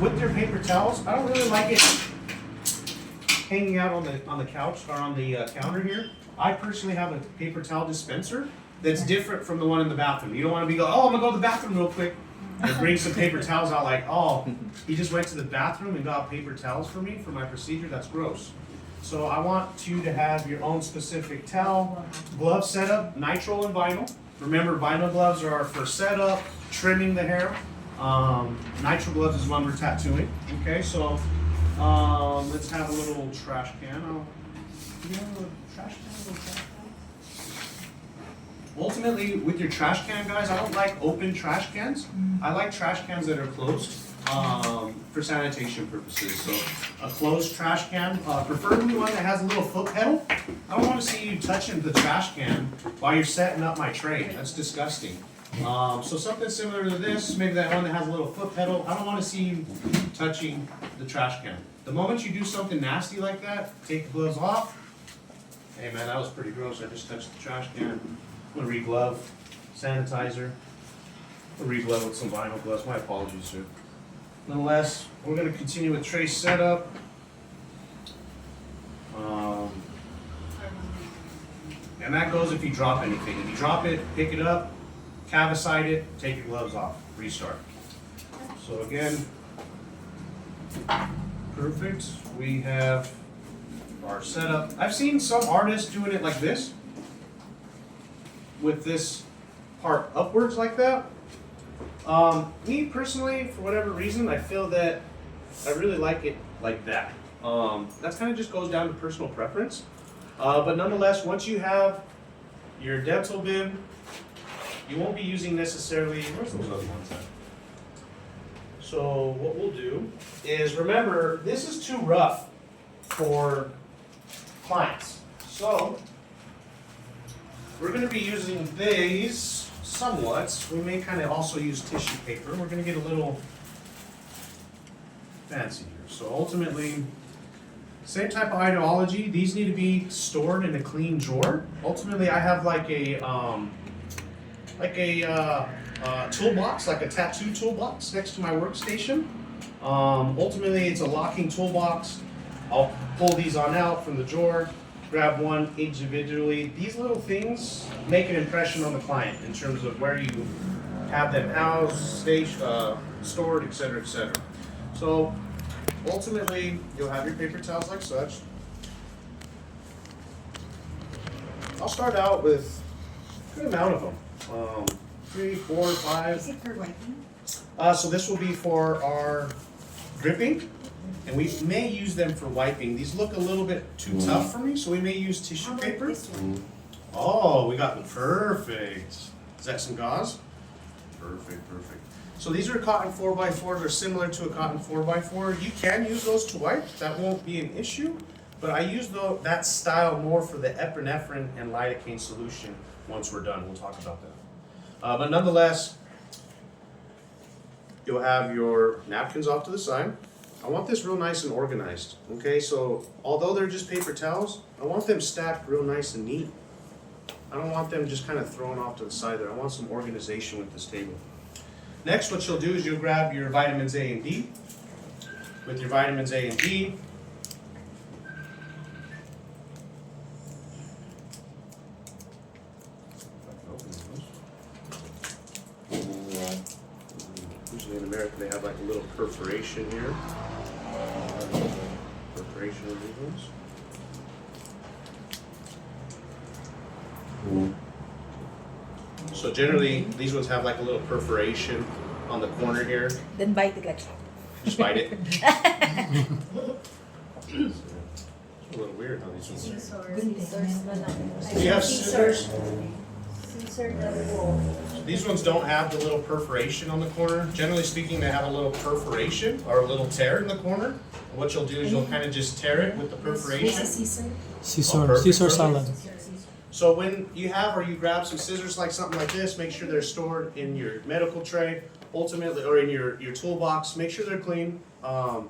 with your paper towels, I don't really like it hanging out on the couch or on the counter here. I personally have a paper towel dispenser that's different from the one in the bathroom. You don't want to be going, oh, I'm gonna go to the bathroom real quick and bring some paper towels out like, oh, he just went to the bathroom and got paper towels for me for my procedure. That's gross. So I want you to have your own specific towel, glove setup, nitrile and vinyl. Remember, vinyl gloves are for setup, trimming the hair. Nitrile gloves is when we're tattooing. Okay, so let's have a little trash can. Do you have a trash can? Ultimately, with your trash can, guys, I don't like open trash cans. I like trash cans that are closed for sanitation purposes. So a closed trash can, preferably one that has a little foot pedal. I don't want to see you touching the trash can while you're setting up my tray. That's disgusting. So something similar to this, maybe that one that has a little foot pedal. I don't want to see you touching the trash can. The moment you do something nasty like that, take the gloves off. Hey man, that was pretty gross. I just touched the trash can. I'm gonna re-glove, sanitizer. I'll re-glove with some vinyl gloves. My apologies, sir. Nonetheless, we're gonna continue with tray setup. And that goes if you drop anything. If you drop it, pick it up, cavicide it, take your gloves off, restart. So again, perfect. We have our setup. I've seen some artists doing it like this, with this part upwards like that. Me personally, for whatever reason, I feel that I really like it like that. That kind of just goes down to personal preference. But nonetheless, once you have your dental bin, you won't be using necessarily, where's those other ones at? So what we'll do is, remember, this is too rough for clients. So we're going to be using these somewhat. We may kind of also use tissue paper. We're going to get a little fancy here. So ultimately, same type of ideology. These need to be stored in a clean drawer. Ultimately, I have like a toolbox, like a tattoo toolbox next to my workstation. Ultimately, it's a locking toolbox. I'll pull these on out from the drawer, grab one individually. These little things make an impression on the client in terms of where you have them housed, stored, etc., etc. So ultimately, you'll have your paper towels like such. I'll start out with a good amount of them. 3, 4, 5. Is it for wiping? So this will be for our dripping, and we may use them for wiping. These look a little bit too tough for me, so we may use tissue paper. This one? Oh, we got them perfect. Is that some gauze? Perfect, perfect. So these are cotton 4x4. They're similar to a cotton 4x4. You can use those to wipe. That won't be an issue. But I use that style more for the epinephrine and lidocaine solution once we're done. We'll talk about that. But nonetheless, you'll have your napkins off to the side. I want this real nice and organized. Okay, so although they're just paper towels, I want them stacked real nice and neat. I don't want them just kind of thrown off to the side there. I want some organization with this table. Next, what you'll do is you'll grab your vitamins A and D. With your vitamins A and D, usually in America they have like a little perforation here. Perforation of these ones. So generally, these ones have like a little perforation on the corner here. Then bite it like Just bite it. It's a little weird how these ones are. Do you have scissors? These ones don't have the little perforation on the corner. Generally speaking, they have a little perforation or a little tear in the corner. What you'll do is you'll kind of just tear it with the perforation. Scissor salad. So when you have or you grab some scissors like something like this, make sure they're stored in your medical tray, ultimately, or in your toolbox. Make sure they're clean. You'll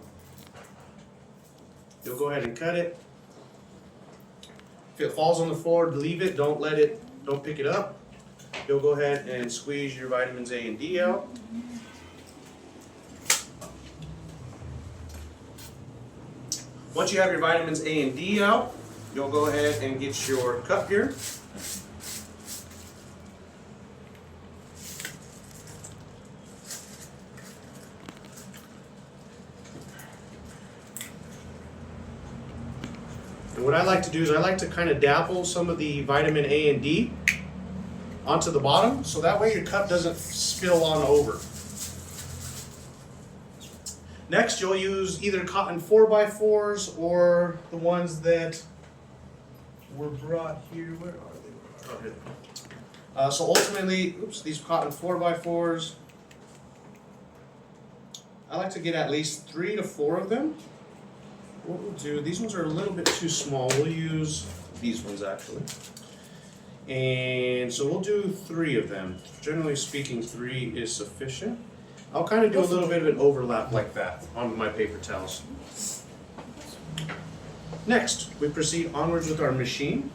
go ahead and cut it. If it falls on the floor, leave it. Don't pick it up. You'll go ahead and squeeze your vitamins A and D out. Once you have your vitamins A and D out, you'll go ahead and get your cup here. And what I like to do is I like to kind of dabble some of the vitamin A and D onto the bottom, so that way your cup doesn't spill on over. Next, you'll use either cotton 4x4s or the ones that were brought here. Where are they? Oh, here. So ultimately, these cotton 4x4s, I like to get at least 3 to 4 of them. What we'll do, these ones are a little bit too small. We'll use these ones actually. And so we'll do 3 of them. Generally speaking, 3 is sufficient. I'll kind of do a little bit of an overlap like that on my paper towels. Next, we proceed onwards with our machine.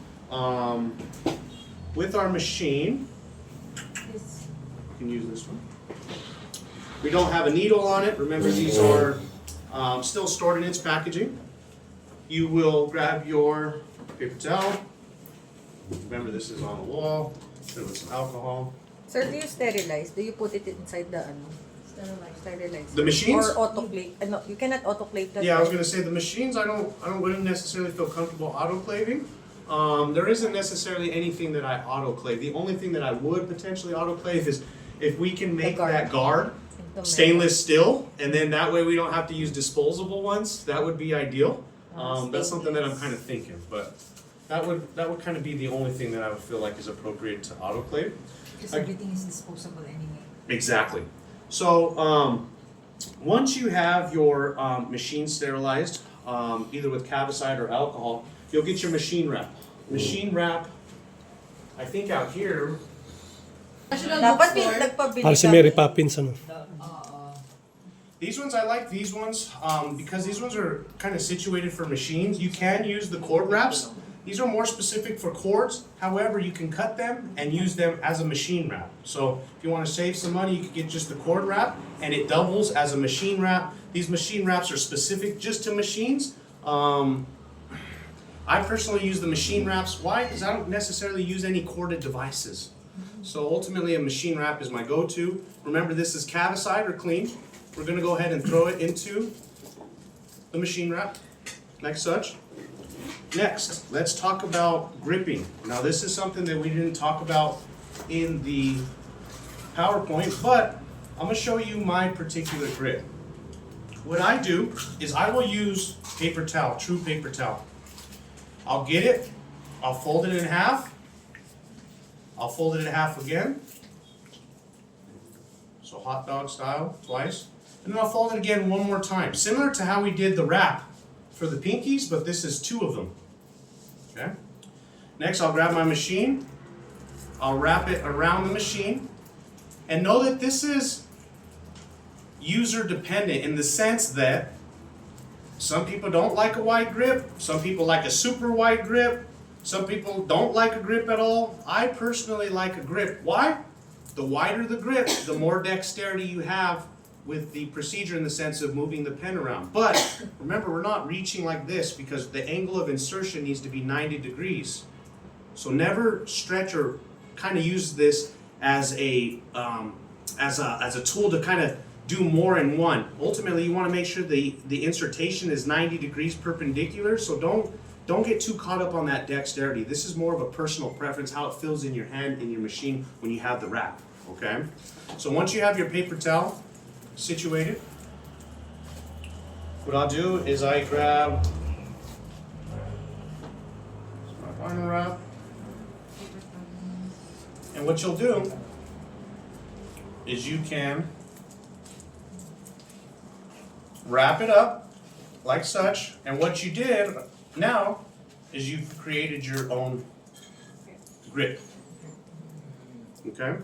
With our machine, you can use this one. We don't have a needle on it. Remember, these are still stored in its packaging. You will grab your paper towel. Remember, this is on the wall. Fill it with some alcohol. Sir, do you sterilize? Do you put it inside the sterilize? The machines? Or autoclave? No, you cannot autoclave that. Yeah, I was going to say the machines. I wouldn't necessarily feel comfortable autoclaving. There isn't necessarily anything that I autoclave. The only thing that I would potentially autoclave is if we can make that guard stainless steel, and then that way we don't have to use disposable ones. That would be ideal. That's something that I'm kind of thinking, but that would kind of be the only thing that I would feel like is appropriate to autoclave. Because everything is disposable anyway. Exactly. So once you have your machine sterilized, either with Cavicide or alcohol, you'll get your machine wrap. Machine wrap, I think out here. Dapat nagpabili Para si ka. Mary Poppins, ano? These ones, I like these ones because these ones are kind of situated for machines. You can use the cord wraps. These are more specific for cords. However, you can cut them and use them as a machine wrap. So if you want to save some money, you can get just the cord wrap and it doubles as a machine wrap. These machine wraps are specific just to machines. I personally use the machine wraps. Why? Because I don't necessarily use any corded devices. So ultimately a machine wrap is my go-to. Remember, this is Cavicide or clean. We're going to go ahead and throw it into the machine wrap like such. Next, let's talk about gripping. Now this is something that we didn't talk about in the PowerPoint, but I'm going to show you my particular grip. What I do is I will use paper towel, true paper towel. I'll get it, I'll fold it in half, I'll fold it in half again, so hot dog style, twice, and then I'll fold it again one more time, similar to how we did the wrap for the pinkies, but this is 2 of them. Okay. Next, I'll grab my machine, I'll wrap it around the machine, and know that this is user dependent in the sense that some people don't like a wide grip, some people like a super wide grip, some people don't like a grip at all. I personally like a grip. Why? The wider the grip, the more dexterity you have with the procedure in the sense of moving the pen around. But remember, we're not reaching like this because the angle of insertion needs to be 90 degrees. So never stretch or kind of use this as a tool to kind of do more in one. Ultimately, you want to make sure the insertion is 90 degrees perpendicular, so don't get too caught up on that dexterity. This is more of a personal preference, how it feels in your hand, in your machine when you have the wrap, okay? So once you have your paper towel situated, what I'll do is I grab my vinyl wrap, and what you'll do is you can wrap it up like such, and what you did now is you've created your own grip. Okay?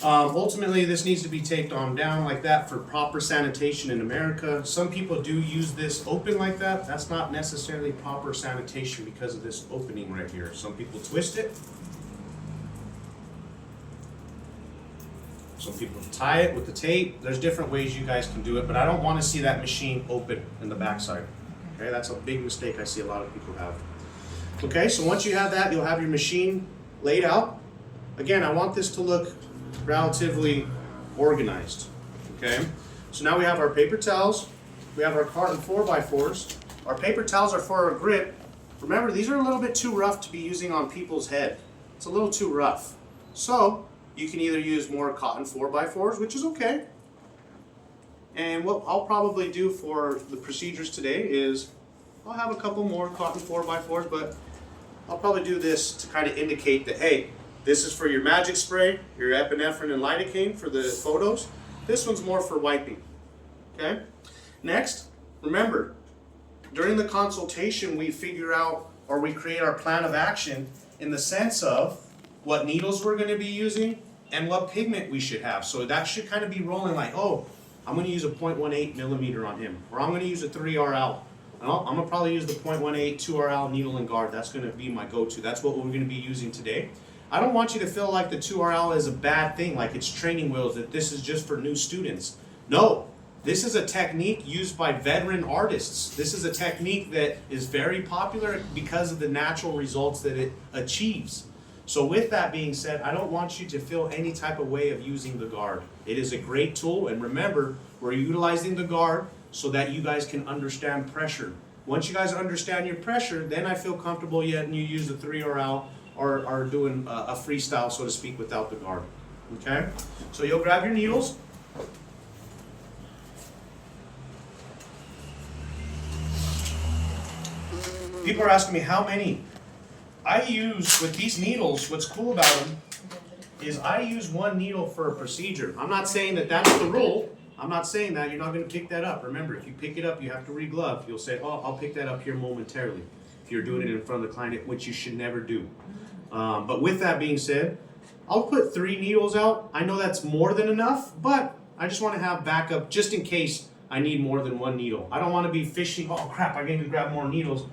Ultimately, this needs to be taped on down like that for proper sanitation in America. Some people do use this open like that. That's not necessarily proper sanitation because of this opening right here. Some people twist it. Some people tie it with the tape. There's different ways you guys can do it, but I don't want to see that machine open in the backside. Okay, that's a big mistake I see a lot of people have. Okay, so once you have that, you'll have your machine laid out. Again, I want this to look relatively organized. Okay, so now we have our paper towels. We have our carton 4x4s. Our paper towels are for our grip. Remember, these are a little bit too rough to be using on people's head. It's a little too rough. So you can either use more cotton 4x4s, which is okay. And what I'll probably do for the procedures today is I'll have a couple more cotton 4x4s, but I'll probably do this to kind of indicate that, hey, this is for your magic spray, your epinephrine and lidocaine for the photos. This one's more for wiping. Okay? Next, remember, during the consultation, we figure out or we create our plan of action in the sense of what needles we're going to be using and what pigment we should have. So that should kind of be rolling like, oh, I'm going to use a 0.18 millimeter on him, or I'm going to use a 3RL. I'm going to probably use the 0.18 2RL needle and guard. That's going to be my go-to. That's what we're going to be using today. I don't want you to feel like the 2RL is a bad thing, like it's training wheels, that this is just for new students. No. This is a technique used by veteran artists. This is a technique that is very popular because of the natural results that it achieves. So with that being said, I don't want you to feel any type of way of using the guard. It is a great tool, and remember, we're utilizing the guard so that you guys can understand pressure. Once you guys understand your pressure, then I feel comfortable letting you use the 3RL or doing a freestyle, so to speak, without the guard. Okay? So you'll grab your needles. People are asking me how many. I use, with these needles, what's cool about them is I use one needle for a procedure. I'm not saying that that's the rule. I'm not saying that. You're not going to pick that up. Remember, if you pick it up, you have to re-glove. You'll say, oh, I'll pick that up here momentarily. If you're doing it in front of the client, which you should never do. But with that being said, I'll put 3 needles out. I know that's more than enough, but I just want to have backup just in case I need more than 1 needle. I don't want to be fishing, oh crap, I need to grab more needles.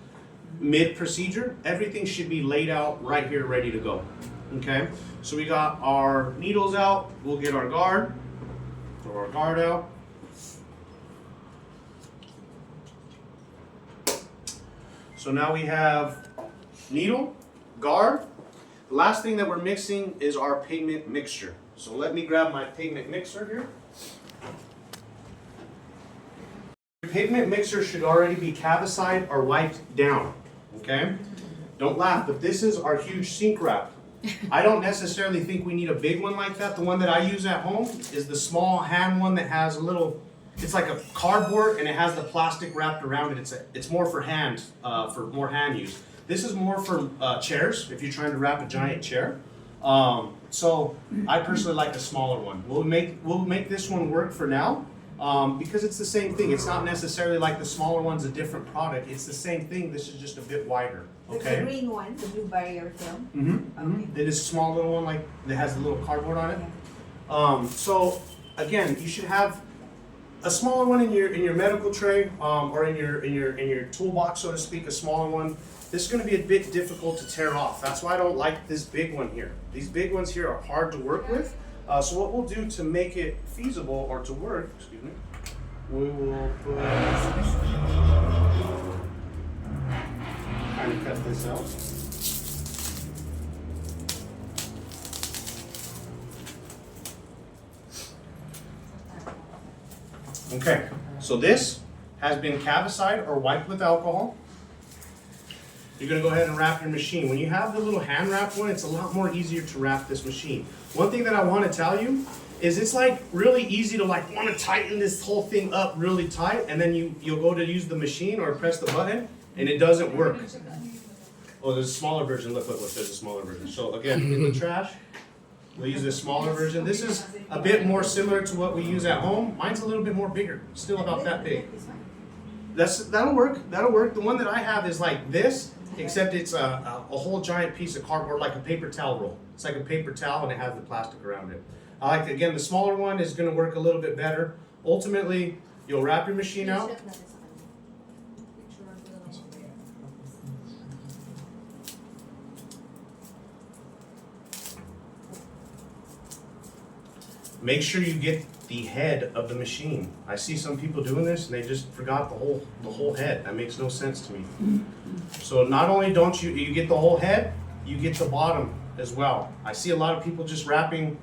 Mid-procedure, everything should be laid out right here, ready to go. Okay, so we got our needles out. We'll get our guard. Throw our guard out. So now we have needle, guard. The last thing that we're mixing is our pigment mixture. So let me grab my pigment mixer here. Your pigment mixer should already be cavicide or wiped down. Okay? Don't laugh, but this is our huge sink wrap. I don't necessarily think we need a big one like that. The one that I use at home is the small hand one that has a little, it's like a cardboard and it has the plastic wrapped around it. It's more for more hand use. This is more for chairs, if you're trying to wrap a giant chair. So I personally like a smaller one. We'll make this one work for now. Because it's the same thing. It's not necessarily like the smaller one's a different product. It's the same thing. This is just a bit wider. Okay. The green one, the blue barrier film. Okay. It is a small little one, like that has a little cardboard on it. So again, you should have a smaller one in your medical tray, or in your toolbox, so to speak. A smaller one. This is going to be a bit difficult to tear off. That's why I don't like this big one here. These big ones here are hard to work with. So what we'll do to make it feasible or to work, excuse me, we will put, kind of cut this out. Okay, so this has been cavicide or wiped with alcohol. You're going to go ahead and wrap your machine. When you have the little hand wrap one, it's a lot more easier to wrap this machine. One thing that I want to tell you is it's like really easy to like want to tighten this whole thing up really tight, and then you'll go to use the machine or press the button and it doesn't work. Oh, there's a smaller version. Look, there's a smaller version. So again, in the trash, we'll use this smaller version. This is a bit more similar to what we use at home. Mine's a little bit more bigger, still about that big. That'll work. That'll work. The one that I have is like this. Except it's a whole giant piece of cardboard, like a paper towel roll. It's like a paper towel and it has the plastic around it. I like, again, the smaller one is going to work a little bit better. Ultimately, you'll wrap your machine out. make sure you get the head of the machine. I see some people doing this and they just forgot the whole head. That makes no sense to me. So not only don't you get the whole head, you get the bottom as well. I see a lot of people just wrapping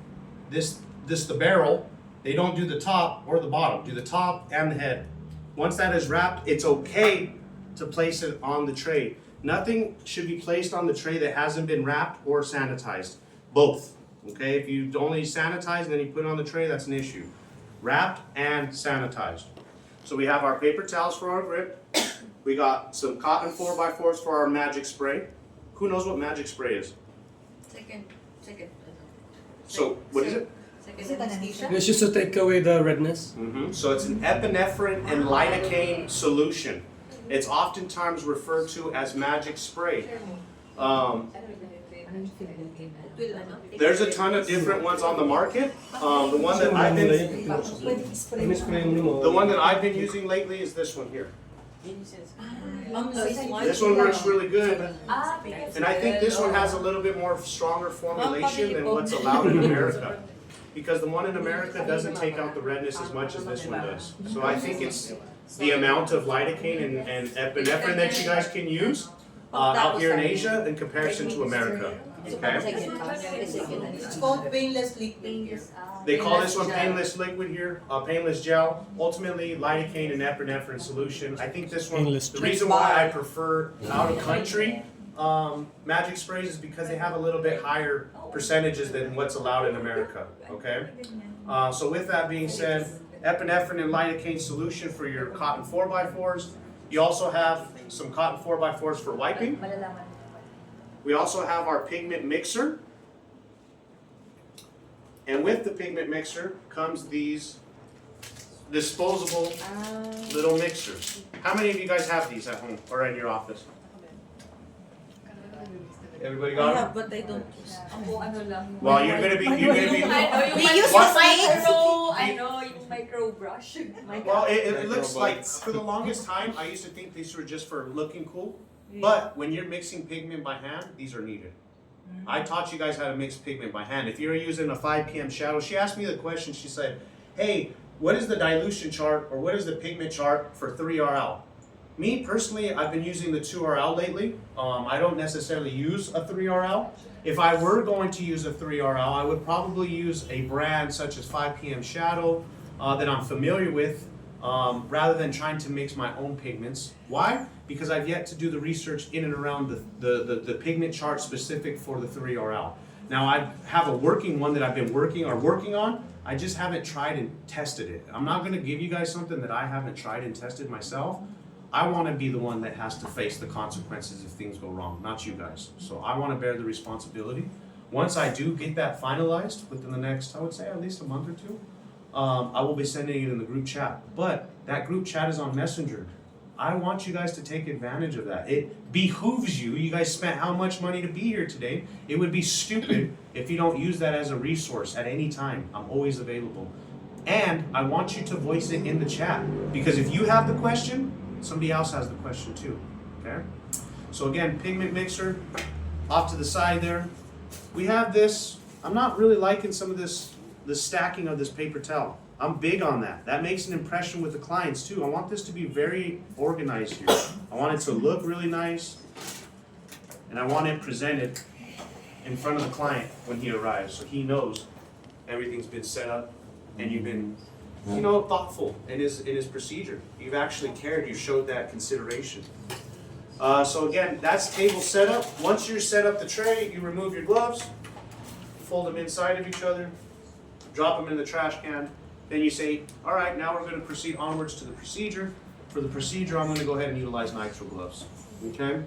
this the barrel. They don't do the top or the bottom. Do the top and the head. Once that is wrapped, it's okay to place it on the tray. Nothing should be placed on the tray that hasn't been wrapped or sanitized. Both. Okay, if you only sanitize and then you put it on the tray, that's an issue. Wrapped and sanitized. So we have our paper towels for our grip. We got some cotton 4x4s for our magic spray. Who knows what magic spray is? Second. So, what is it? Second anesthesia. It's just to take away the redness. So it's an epinephrine and lidocaine solution. It's oftentimes referred to as magic spray. There's a ton of different ones on the market. The one that I've been using lately is this one here. This one works really good, and I think this one has a little bit more stronger formulation than what's allowed in America. Because the one in America doesn't take out the redness as much as this one does. So I think it's the amount of lidocaine and epinephrine that you guys can use out here in Asia in comparison to America. Okay? It's called painless liquid. They call this one painless liquid here, painless gel. Ultimately, lidocaine and epinephrine solution. I think this one, Painless. the reason why I prefer out of country magic sprays is because they have a little bit higher percentages than what's allowed in America. Okay? So with that being said, epinephrine and lidocaine solution for your cotton 4x4s. You also have some cotton 4x4s for wiping. We also have our pigment mixer. And with the pigment mixer comes these disposable little mixers. How many of you guys have these at home or in your office? Everybody got them? But I don't use. Well, you're gonna be. We use What? I know yung micro brush. Well, it looks like for the longest time I used to think these were just for looking cool. But when you're mixing pigment by hand, these are needed. I taught you guys how to mix pigment by hand. If you're using a 5 p.m. shadow, she asked me the question. She said, "Hey, what is the dilution chart or what is the pigment chart for 3RL?" Me personally, I've been using the 2RL lately. I don't necessarily use a 3RL. If I were going to use a 3RL, I would probably use a brand such as 5 p.m. Shadow that I'm familiar with, rather than trying to mix my own pigments. Why? Because I've yet to do the research in and around the pigment chart specific for the 3RL. Now I have a working one that I've been working on. I just haven't tried and tested it. I'm not going to give you guys something that I haven't tried and tested myself. I want to be the one that has to face the consequences if things go wrong, not you guys. So I want to bear the responsibility. Once I do get that finalized within the next, I would say at least a month or two, I will be sending it in the group chat. But that group chat is on Messenger. I want you guys to take advantage of that. It behooves you. You guys spent how much money to be here today? It would be stupid if you don't use that as a resource at any time. I'm always available. And I want you to voice it in the chat. Because if you have the question, somebody else has the question too. Okay? So again, pigment mixer, off to the side there. We have this. I'm not really liking some of this, the stacking of this paper towel. I'm big on that. That makes an impression with the clients too. I want this to be very organized here. I want it to look really nice, and I want it presented in front of the client when he arrives, so he knows everything's been set up and you've been, thoughtful in his procedure. You've actually cared. You showed that consideration. So again, that's table setup. Once you set up the tray, you remove your gloves, fold them inside of each other, drop them in the trash can. Then you say, all right, now we're going to proceed onwards to the procedure. For the procedure, I'm going to go ahead and utilize nitrile gloves. Okay?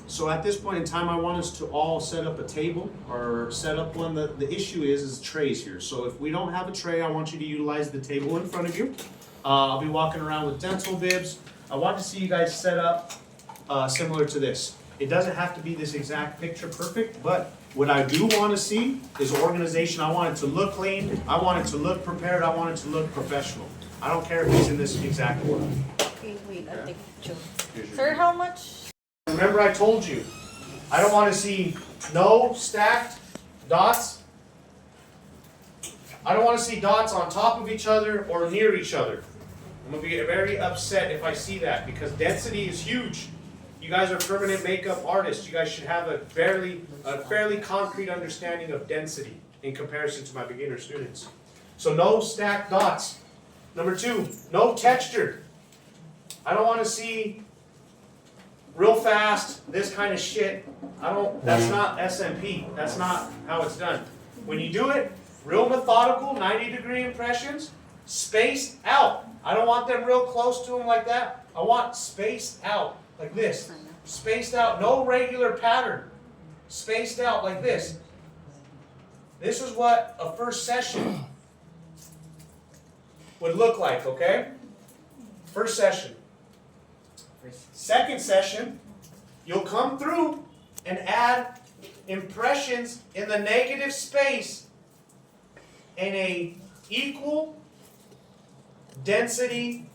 So at this point in time, I want us to all set up a table or set up one. The issue is trays here. So if we don't have a tray, I want you to utilize the table in front of you. I'll be walking around with dental bibs. I want to see you guys set up similar to this. It doesn't have to be this exact picture perfect, but what I do want to see is organization. I want it to look clean. I want it to look prepared. I want it to look professional. I don't care if it's in this exact order. Okay, wait, I'll take a picture. Here's your Sir, how much? Remember I told you, I don't want to see no stacked dots. I don't want to see dots on top of each other or near each other. I'm going to be very upset if I see that because density is huge. You guys are permanent makeup artists. You guys should have a fairly concrete understanding of density in comparison to my beginner students. So no stacked dots. Number 2, no texture. I don't want to see real fast, this kind of shit. That's not SMP. That's not how it's done. When you do it, real methodical, 90-degree impressions, spaced out. I don't want them real close to them like that. I want spaced out, like this. Spaced out, no regular pattern. Spaced out like this. This is what a first session would look like, okay? First session. Second session, you'll come through and add impressions in the negative space in a equal density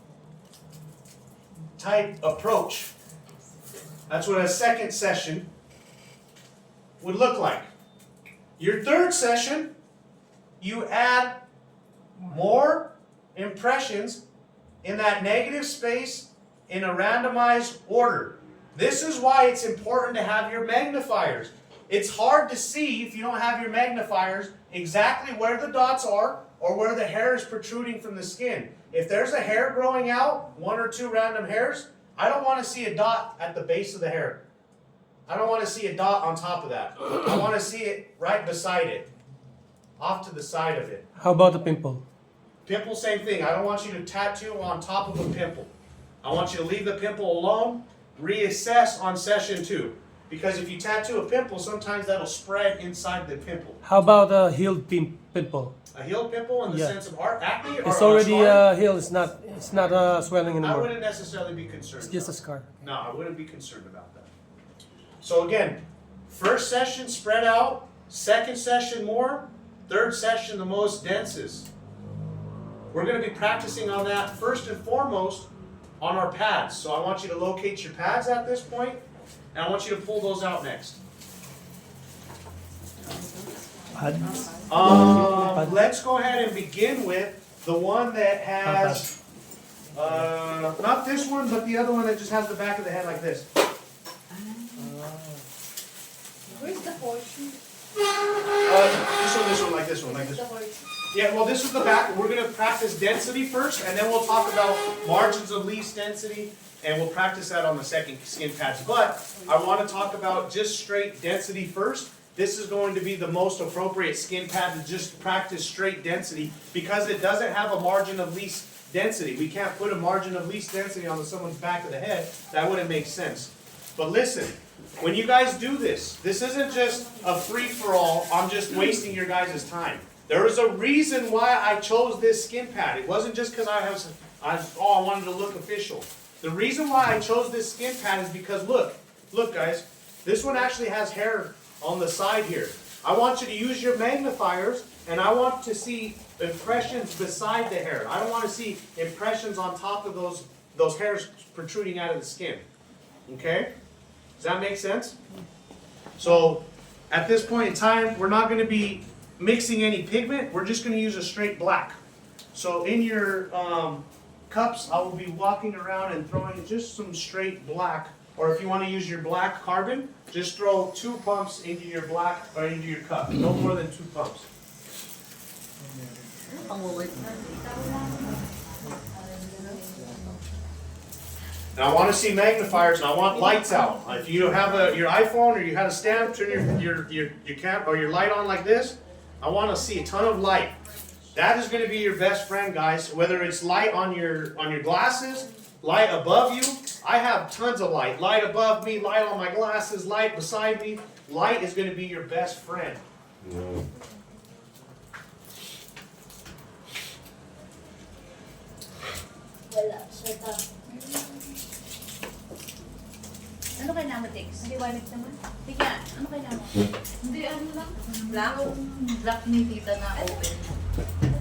type approach. That's what a second session would look like. Your third session, you add more impressions in that negative space in a randomized order. This is why it's important to have your magnifiers. It's hard to see if you don't have your magnifiers exactly where the dots are or where the hair is protruding from the skin. If there's a hair growing out, 1 or 2 random hairs, I don't want to see a dot at the base of the hair. I don't want to see a dot on top of that. I want to see it right beside it, off to the side of it. How about the pimple? Pimple, same thing. I don't want you to tattoo on top of a pimple. I want you to leave the pimple alone, reassess on session 2. Because if you tattoo a pimple, sometimes that'll spread inside the pimple. How about a healed pimple? A healed pimple in the sense of acne or It's already scar? healed. It's not swelling I anymore. wouldn't necessarily be concerned. It's just a about scar. that. No, I wouldn't be concerned about that. So again, first session spread out, second session more, third session the most denses. We're going to be practicing on that first and foremost on our pads. So I want you to locate your pads at this point, and I want you to pull those out next. Let's go ahead and begin with the one that has, not this one, but the other one that just has the back of the head like this. Where's the horseshoe? This one, like this one, like this The one. horseshoe. Yeah, well, this is the back. We're going to practice density first, and then we'll talk about margins of least density, and we'll practice that on the second skin pads. But I want to talk about just straight density first. This is going to be the most appropriate skin pad to just practice straight density because it doesn't have a margin of least density. We can't put a margin of least density on someone's back of the head. That wouldn't make sense. But listen, when you guys do this, this isn't just a free-for-all. I'm just wasting your guys' time. There is a reason why I chose this skin pad. It wasn't just because I wanted to look official. The reason why I chose this skin pad is because look guys, this one actually has hair on the side here. I want you to use your magnifiers, and I want to see impressions beside the hair. I don't want to see impressions on top of those hairs protruding out of the skin. Okay? Does that make sense? So, at this point in time, we're not going to be mixing any pigment. We're just going to use a straight black. So, in your cups, I will be walking around and throwing just some straight black. Or if you want to use your black carbon, just throw 2 pumps into your black or into your cup. No more than 2 pumps. Now I want to see magnifiers, and I want lights out. If you have your iPhone or you had a stand, turn your cam or your light on like this. I want to see a ton of light. That is going to be your best friend, guys. Whether it's light on your glasses, light above you. I have tons of light. Light above me, light on my glasses, light beside me. Light is going to be your best friend. Wala. Shut up. Ano kailangan mo, Tex? Maliwanag naman. Tika, ano kailangan mo? Hindi, ano lang. Black. Black ni tita na open.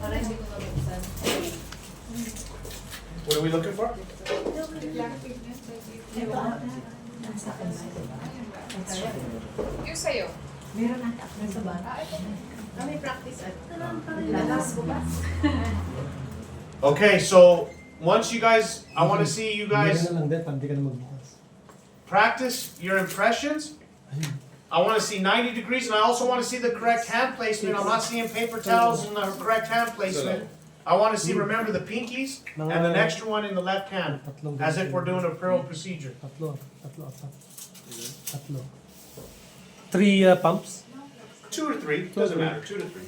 Para hindi ko mabuksan. What are we looking for? Black pigment. Yung sa'yo. Meron ata. Nasa ba? Ito. Kami practice at lakas bukas. Okay, so once you guys, I want to see you guys practice your impressions. I want to see 90 degrees, and I also want to see the correct hand placement. I'm not seeing paper towels and the correct hand placement. I want to see, remember, the pinkies and an extra one in the left hand, as if we're doing a pearl procedure. Three pumps. 2 or 3, doesn't matter, 2 to 3.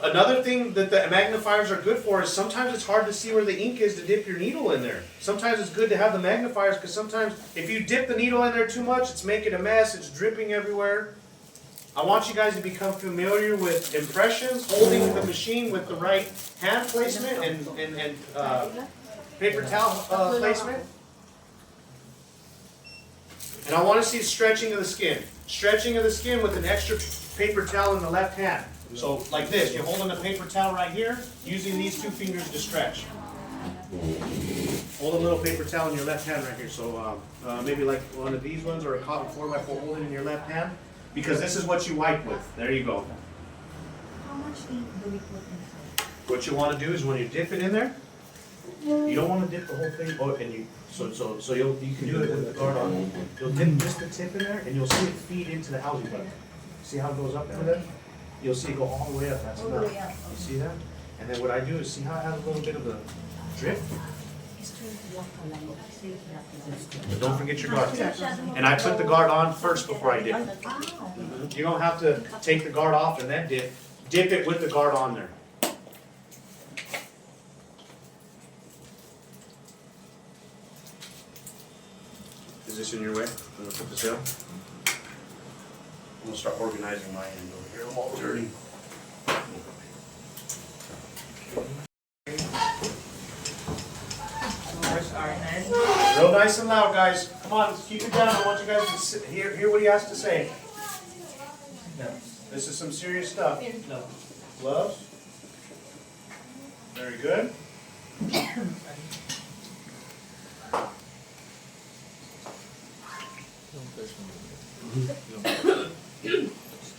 Another thing that the magnifiers are good for is sometimes it's hard to see where the ink is to dip your needle in there. Sometimes it's good to have the magnifiers because sometimes if you dip the needle in there too much, it's making a mess, it's dripping everywhere. I want you guys to become familiar with impressions, holding the machine with the right hand placement and paper towel placement. And I want to see stretching of the skin. Stretching of the skin with an extra paper towel in the left hand. So like this, you're holding the paper towel right here, using these 2 fingers to stretch. Hold a little paper towel in your left hand right here. So maybe like one of these ones or a cotton 4x4, hold it in your left hand. Because this is what you wipe with. There you go. How much ink do we put inside? What you want to do is when you dip it in there, you don't want to dip the whole thing. Oh, and you you can do it with the guard on. You'll dip just the tip in there, and you'll see it feed into the housing button. See how it goes up into there? You'll see it go all the way up. That's enough. You see that? And then what I do is see how I have a little bit of a drip. But don't forget your guard. And I put the guard on first before I dip. You don't have to take the guard off and then dip. Dip it with the guard on there. Is this in your way? I'm gonna put this down. I'm gonna start organizing my end over here. I'm all dirty. Real nice and loud, guys. Come on, let's keep it down. I want you guys to hear what he has to say. This is some serious stuff. Gloves. Very good.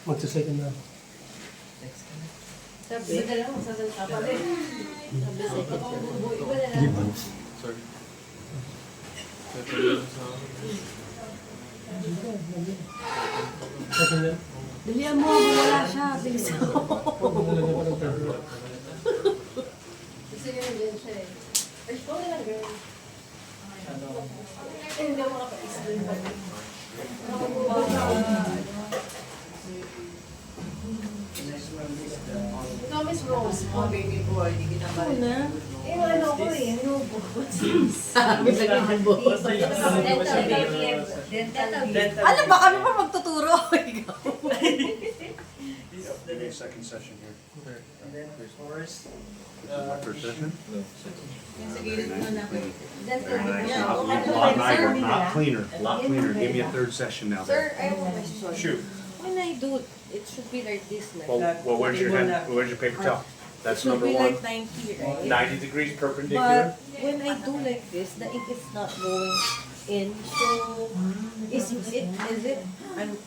What's the second now? Second na. Dalihan mo, wala siya. Bilisan mo. Gusto niya na din siya eh. Ay, okay lang girl. Eh, hindi ako makapaisa din pa. Ikaw, Miss Rose, oh baby boy, hindi kita ba? Eh, ano ko eh, ano ko? Sabi sa ganyan mo. Ano ba kami pa magtuturo? Ikaw. Give me a second session here. And then first, This is my first session. Sa gilid mo na. Very nice. A lot nicer, not cleaner. A lot cleaner. Give me a third session now. Sir, I have a question. Shoot. When I do, it should be like this, like. Well, where's your hand? Where's your paper towel? That's It should number be 1. like 90, right? 90 degrees perpendicular. But when I do like this, the ink is not going in. So, is it,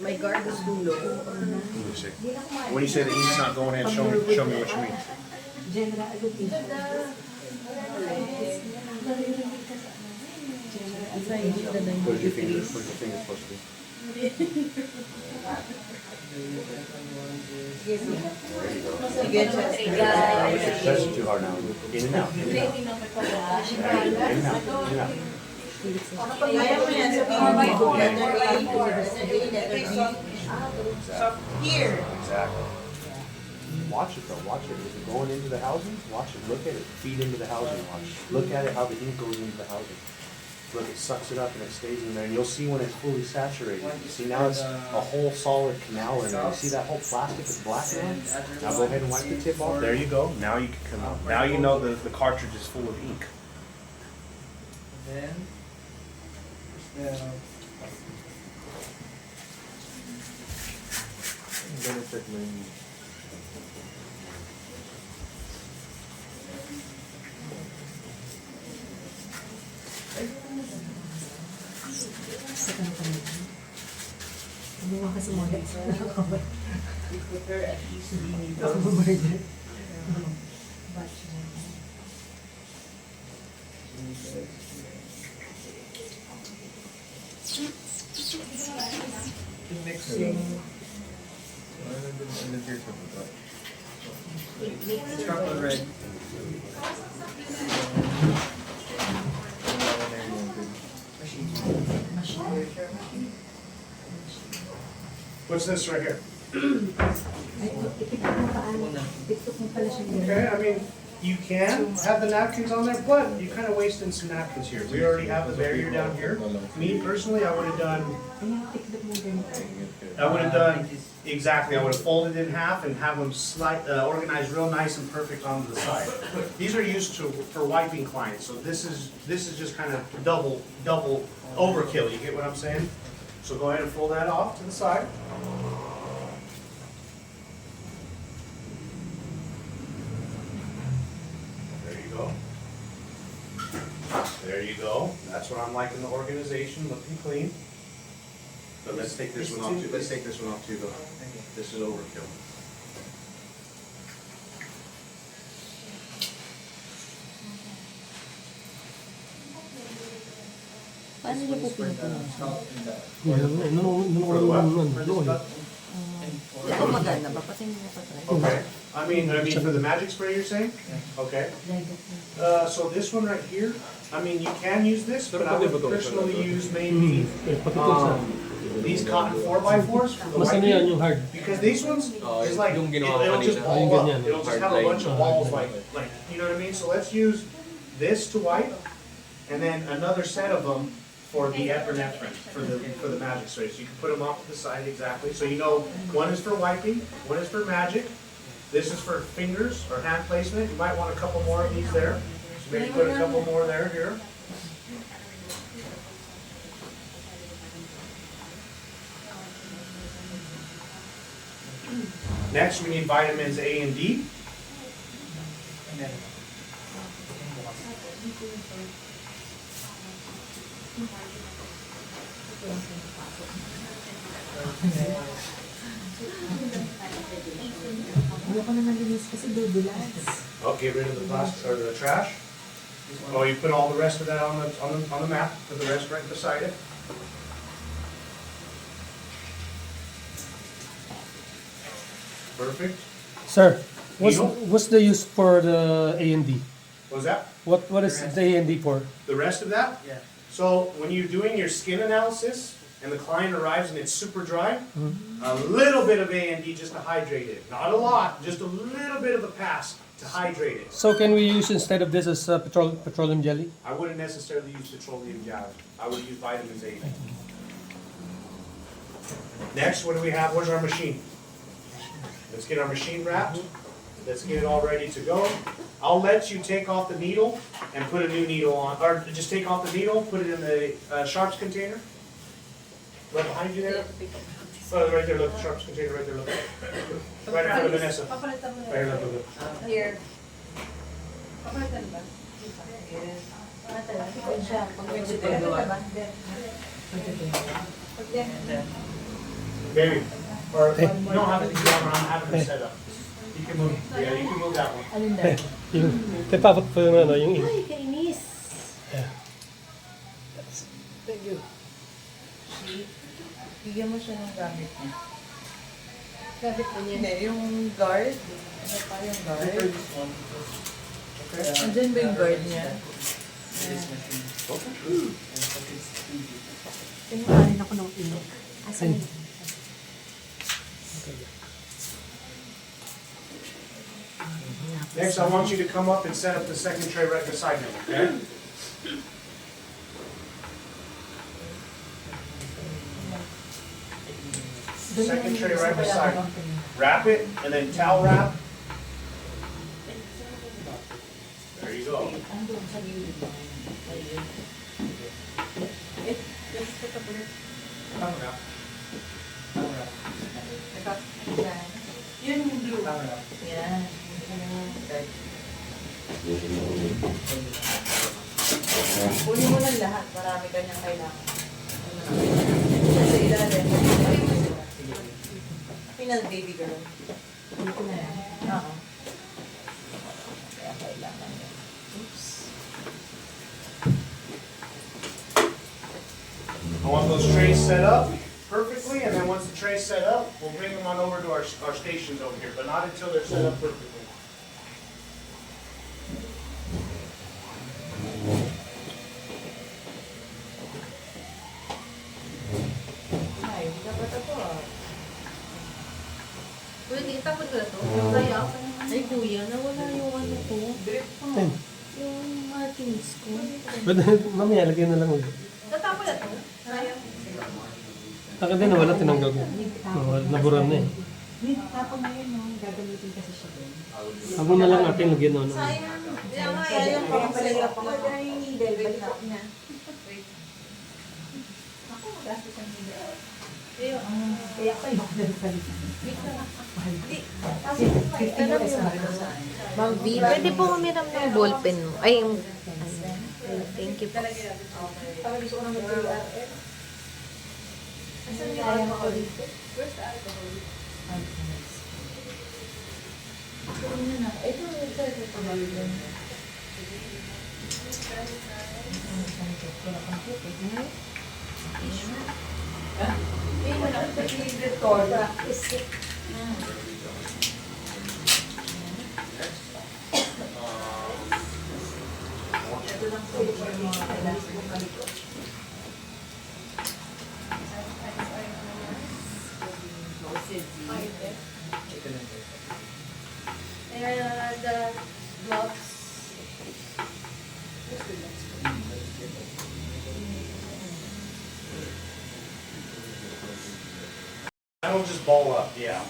my guard is too low? Let me see. When you say the ink's not going in, show me what you mean. Where's your finger? Where's your finger supposed to be? That's too hard now. In and out. In and out. In and out. In and out. Kaya mo yan, sabihin mo, here. Exactly. Watch it though, watch it. Is it going into the housing? Watch it, look at it, feed into the housing, watch. Look at it, how the ink goes into the housing. Look, it sucks it up and it stays in there, and you'll see when it's fully saturated. See, now it's a whole solid canal in there. You see that whole plastic is black now? Now go ahead and wipe the tip off. There you go. Now you can come out. Now you know the cartridge is full of ink. then You prefer at least 3 needles. Mixing. Chocolate red. What's this right here? Okay, I mean, you can have the napkins on there, but you're kind of wasting some napkins here. We already have the barrier down here. Me personally, I would have done exactly. I would have folded in half and have them organized real nice and perfect onto the side. These are used for wiping clients, so this is just kind of double overkill. You get what I'm saying? So go ahead and fold that off to the side. There you go. There you go. That's what I'm liking, the organization, looking clean. But let's take this one off too. Let's take this one off too, though. This is overkill. Paano niyo po pinupunan? Ito maganda ba? Pati hindi pa try. Okay. I mean for the magic spray you're saying? Okay. So this one right here, I mean you can use this, but I would personally use maybe these cotton 4x4s for the Mas ano yan wiping. yung hard? Because these ones is like yung ginawa it'll ko just kanina. ball Yung up. ganyan. It'll just have a bunch of balls like you know what I mean? So let's use this to wipe, and then another set of them for the epinephrine for the magic spray. So you can put them off to the side exactly. So you know one is for wiping, one is for magic. This is for fingers or hand placement. You might want a couple more of these there. So maybe put a couple more there here. Next, we need vitamins A and D. And then, Oh, get rid of the plastic or the trash. Oh, you put all the rest of that on the map. Put the rest right beside it. Perfect. Sir, Needle? what's the use for the A and D? What was that? What is the A and D for? The rest of that? yeah. So when you're doing your skin analysis and the client arrives and it's super dry, a little bit of A and D just to hydrate it. Not a lot, just a little bit of a pass to hydrate it. So can we use instead of this as petroleum jelly? I wouldn't necessarily use petroleum jelly. I would use vitamins A. Next, what do we have? Where's our machine? Let's get our machine wrapped. Let's get it all ready to go. I'll let you take off the needle and put a new needle on, or just take off the needle, put it in the sharps container. Right behind you there. Oh, right there, look, sharps container right there, look. Right in front of Vanessa. Papalitan mo Right here, look, look. Here. Papalitan ba? Baby, or you don't have it together, I'm having it set up. You can move, yeah, you can move that one. Alin dahil? Yung, kaya papot po yung ano, yung Ay, kainis! Yeah. Thank you. Bigyan mo siya ng gamit niya. Gamit mo niya. Hindi, yung guard. Ano pa yung guard? This one. Okay. Andyan ba yung guard niya? Pinukarin ako ng inok. Asan yun? Next, I want you to come up and set up the second tray right beside me, okay? Second tray right beside me. Wrap it, and then towel wrap. There you go. Towel wrap. Towel wrap. Yun yung blue. Towel wrap. Yan. Okay. Kunin mo lang lahat. Marami kanyang kailangan. Sa ilalim. Final baby girl. Dito na yan. Oo. Kaya kailangan yan. Oops. I want those trays set up perfectly, and then once the tray's set up, we'll bring them on over to our stations over here, but not until they're set up perfectly. Ay, hindi ka ba ito? Pwede itapon ko na to. Kaya ako naman. Ay kuya, nawala yung ano ko. Drip mo. Ayun. Yung markings ko. Pwede, mamaya, lagyan na lang ulit. Tatapon na to. Sayang. Akin din nawala, tinanggal ko. Naburan na eh. Tapos ngayon, no, gagamitin kasi siya doon. Ako na lang ating lagyan na ano. Sayang. Kaya nga, Kaya yung kaya pala pang-sayang yung pang yung needle, balik na. Wait. Ako, magastos ang hindi. Kaya ko yung palitan. Hindi. Kasi 50 Alam pesos mo, na ito saan. Ma'am V, pwede po kumiram ng ballpen mo. Ay, yung... Thank you po. Parang gusto ko naman TRF. Asan yung Kaya alcohol? ko dito. Where's the alcohol? Ito, ito. The gloves. That'll just ball up, yeah.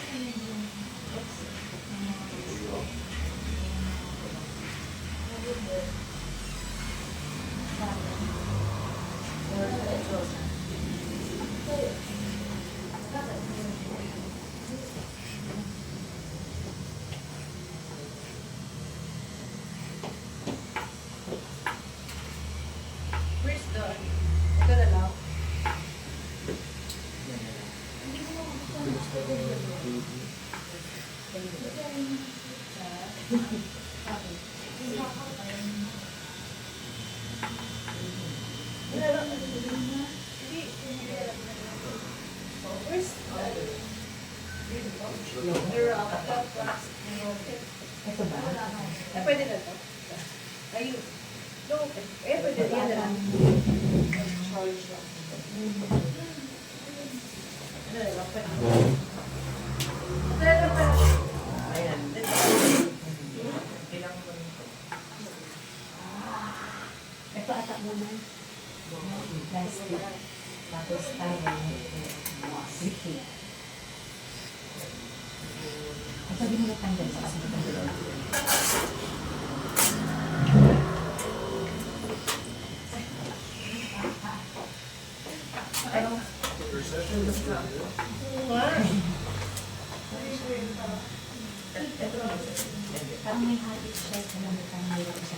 Where's the... Ito na lang. Ito ba? Pwede na to. Ayun. No, pwede yan na lang. Ayan. Ito atak mo na. Plastic. Tapos tayo. Sticky. At sabi mo na tanggal sa kasi matanggal. Parang may habit siya sa mga tanggal sa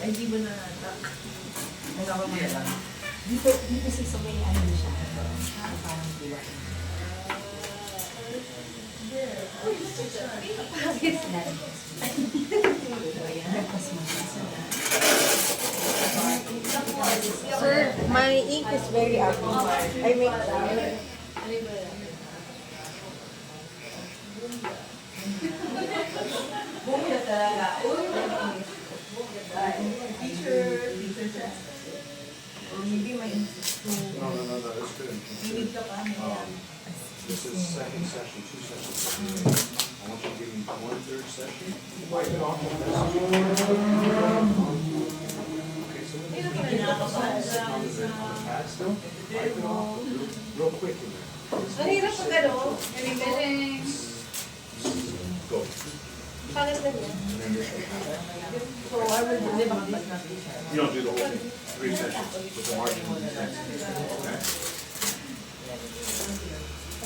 Ay, di ba na atak? Dito sa may ano siya. Parang diwa. Sir, my ink is very ugly. I make... Bumila talaga. Maybe may No, that's good. need ka pa. This is second session, 2 sessions. I want you to give me 1/3 session. Wipe it off. Okay, so then just on the pad still. Wipe it off real quick in there. Ang hirap pag ano, galing-galing. Go. Pangit na yan. And then this one. So, I will deliver it. You don't do the whole thing. 3 sessions with the margin.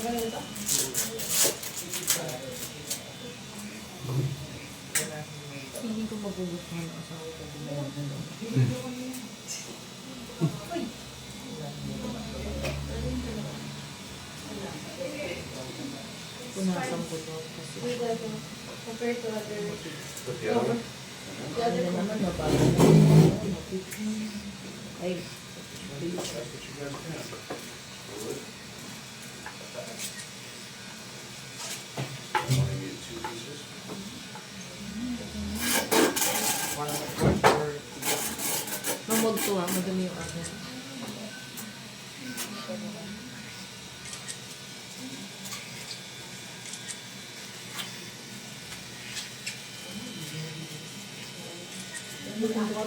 Okay? Hindi ko magugustuhan ang asawa ko. Compared to other, Put the other one. the other naman mabago. Ay, That's what you guys can. Only need 2 pieces. mamog to madumi yung akin.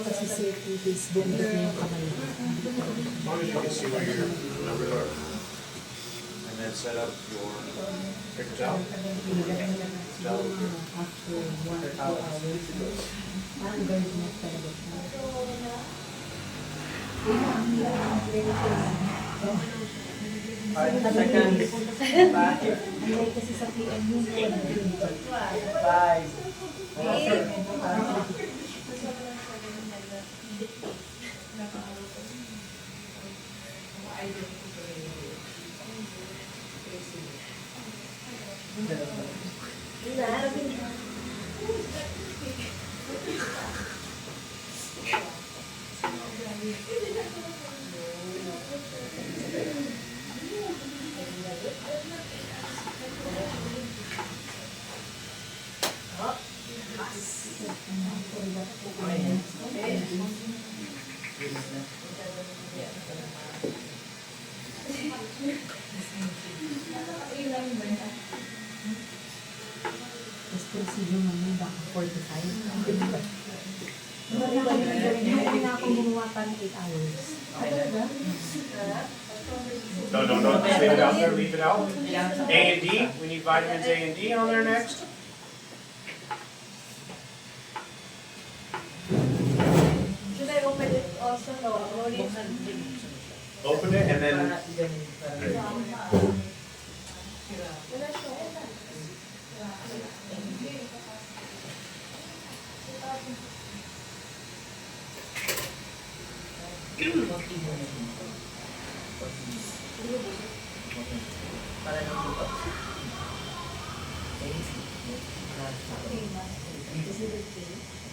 Kasi safety is bumalik niya yung kamay. As long as you can see where your numbers are. And then set up your paper towel. Towel here. After 1 or 2 hours, parang guard na talaga siya. Ay, kasi sa PMU, wala din. Tapos procedure naman, baka 45. Hindi na ako gumawa pa ng 8 hours. No, just leave it out there, leave it out. A and D, we need vitamins A and D on there next. should I open it also? No, Open it and then,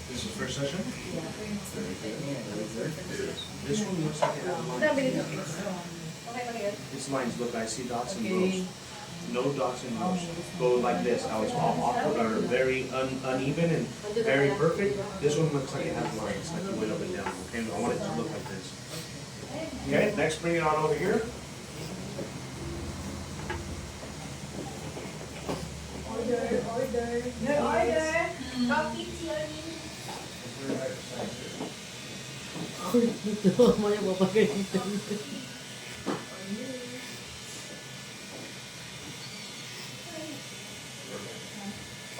this is the first session? This one looks like it has lines. These lines look, I see dots and rows. No dots and rows. Go like this, how it's all awkward or very uneven and very perfect. This one looks like it has lines, like it went up and down. Okay, I want it to look like this. Okay, next bring it on over here. Your order. Coffee, tea, Mamaya mapagalitan.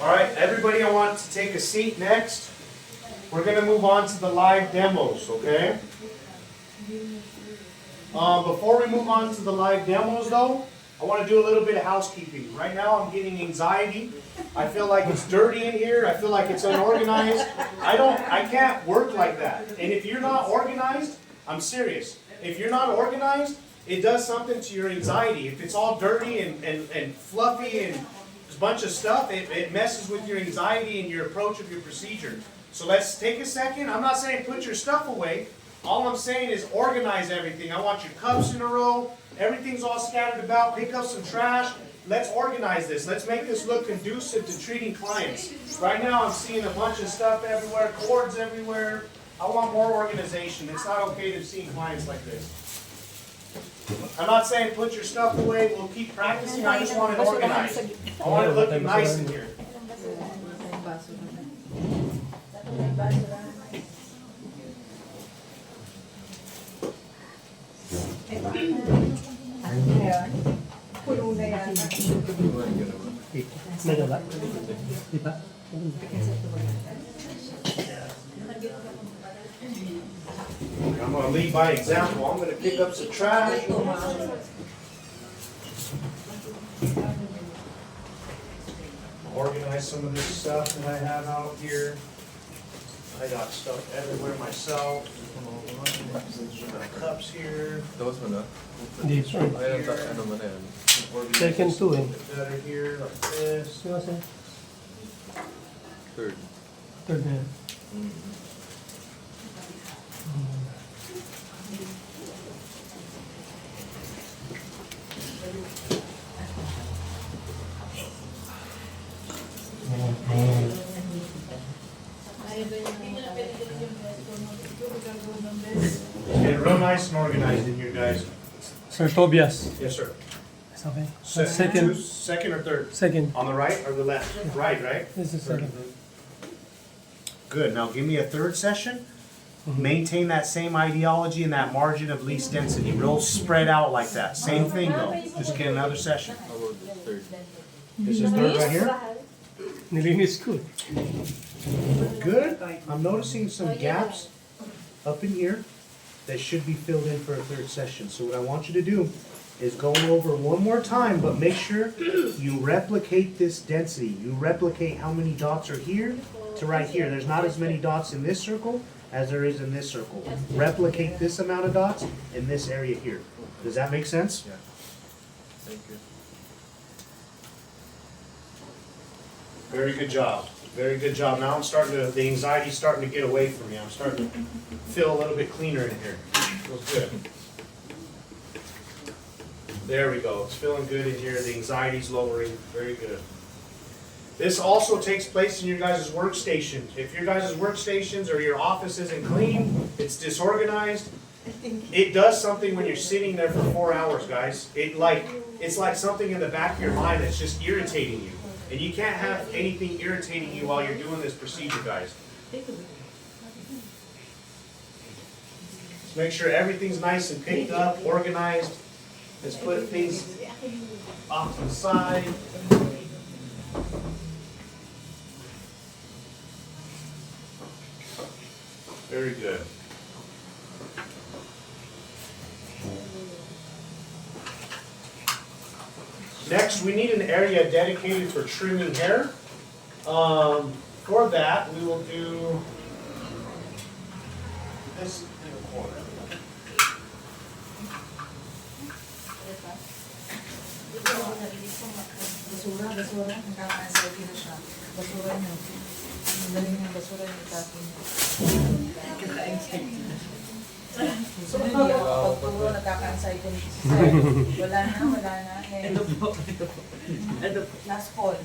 All right, everybody, I want to take a seat next. We're going to move on to the live demos, okay? Before we move on to the live demos, though, I want to do a little bit of housekeeping. Right now, I'm getting anxiety. I feel like it's dirty in here. I feel like it's unorganized. I can't work like that. And if you're not organized, I'm serious. If you're not organized, it does something to your anxiety. If it's all dirty and fluffy and a bunch of stuff, it messes with your anxiety and your approach of your procedure. So let's take a second. I'm not saying put your stuff away. All I'm saying is organize everything. I want your cups in a row. Everything's all scattered about. Pick up some trash. Let's organize this. Let's make this look conducive to treating clients. Right now I'm seeing a bunch of stuff everywhere, cords everywhere. I want more organization. It's not okay to see clients like this. I'm not saying put your stuff away. We'll keep practicing. I just want it organized. I want it looking nice in here. Puno na yan. Nagala? Di ba? I'm going to lead by example. I'm going to pick up some trash. Organize some of this stuff that I have out here. I got stuff everywhere myself. Got cups here. Tapos mo na? Hindi pa. Ayun, ano mo na yan? Second two eh. Better here, like this. Sino kasi? Third. Third na yan. Get real nice and organized in here, guys. Sir Tobias. Yes, sir. It's okay. Second Second. or third? Second. On the right or the left? Right, right? This is second. Good, now give me a third session. Maintain that same ideology and that margin of least density, real spread out like that. Same thing though, just get another session. How about the third? This is third right here. Nilinis ko. Good, I'm noticing some gaps up in here that should be filled in for a third session. So what I want you to do is go over one more time, but make sure you replicate this density. You replicate how many dots are here to right here. There's not as many dots in this circle as there is in this circle. Replicate this amount of dots in this area here. Does that make sense? Yeah. Thank you. Very good job. Very good job. Now I'm starting to, the anxiety's starting to get away from me. I'm starting to feel a little bit cleaner in here. Feels good. There we go. It's feeling good in here. The anxiety's lowering. Very good. This also takes place in your guys' workstation. If your guys' workstations or your office isn't clean, it's disorganized, it does something when you're sitting there for 4 hours, guys. It's like something in the back of your mind that's just irritating you. And you can't have anything irritating you while you're doing this procedure, guys. Just make sure everything's nice and picked up, organized. Let's put things off to the side. Very good. Next, we need an area dedicated for trimming hair. For that, we will do this in the corner. Basura, nakaka-anxiety na siya. Basura niyo. Ang galing ng basura niyo tapin. Nakaka-anxiety na siya. So, hindi ako pag puro nakaka-anxiety na siya. Wala na. Last call.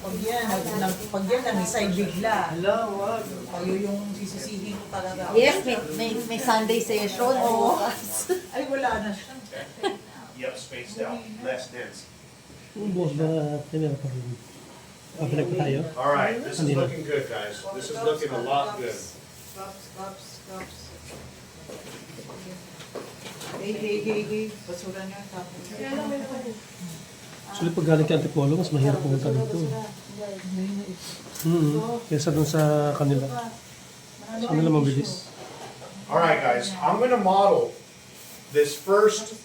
Pag yan, namisay bigla. Kayo yung sisisihin ko talaga. Yes, may Sunday session. Ay, wala na siya. Yep, spaced out, less dense. Boss ba tinira pa rin? Pabalik pa tayo? All right, this is looking good, guys. This is looking a lot good. Stops. Hey. Basura niyo tapin. Actually, pag galing kay Antipolo, mas mahirap pumunta dito. Kesa dun sa kanila. Sa kanila mabilis. All right, guys, I'm going to model this first.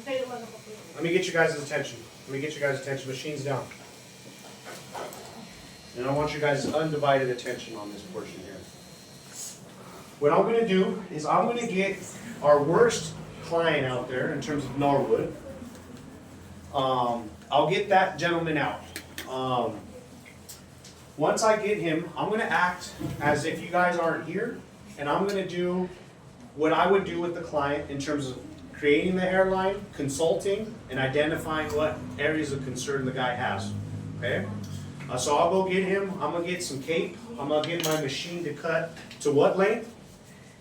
Let me get you guys' attention. Machines down. And I want you guys' undivided attention on this portion here. What I'm going to do is I'm going to get our worst client out there in terms of Norwood. I'll get that gentleman out. Once I get him, I'm going to act as if you guys aren't here, and I'm going to do what I would do with the client in terms of creating the hairline, consulting, and identifying what areas of concern the guy has. Okay? So I'll go get him. I'm going to get some cape. I'm going to get my machine to cut to what length?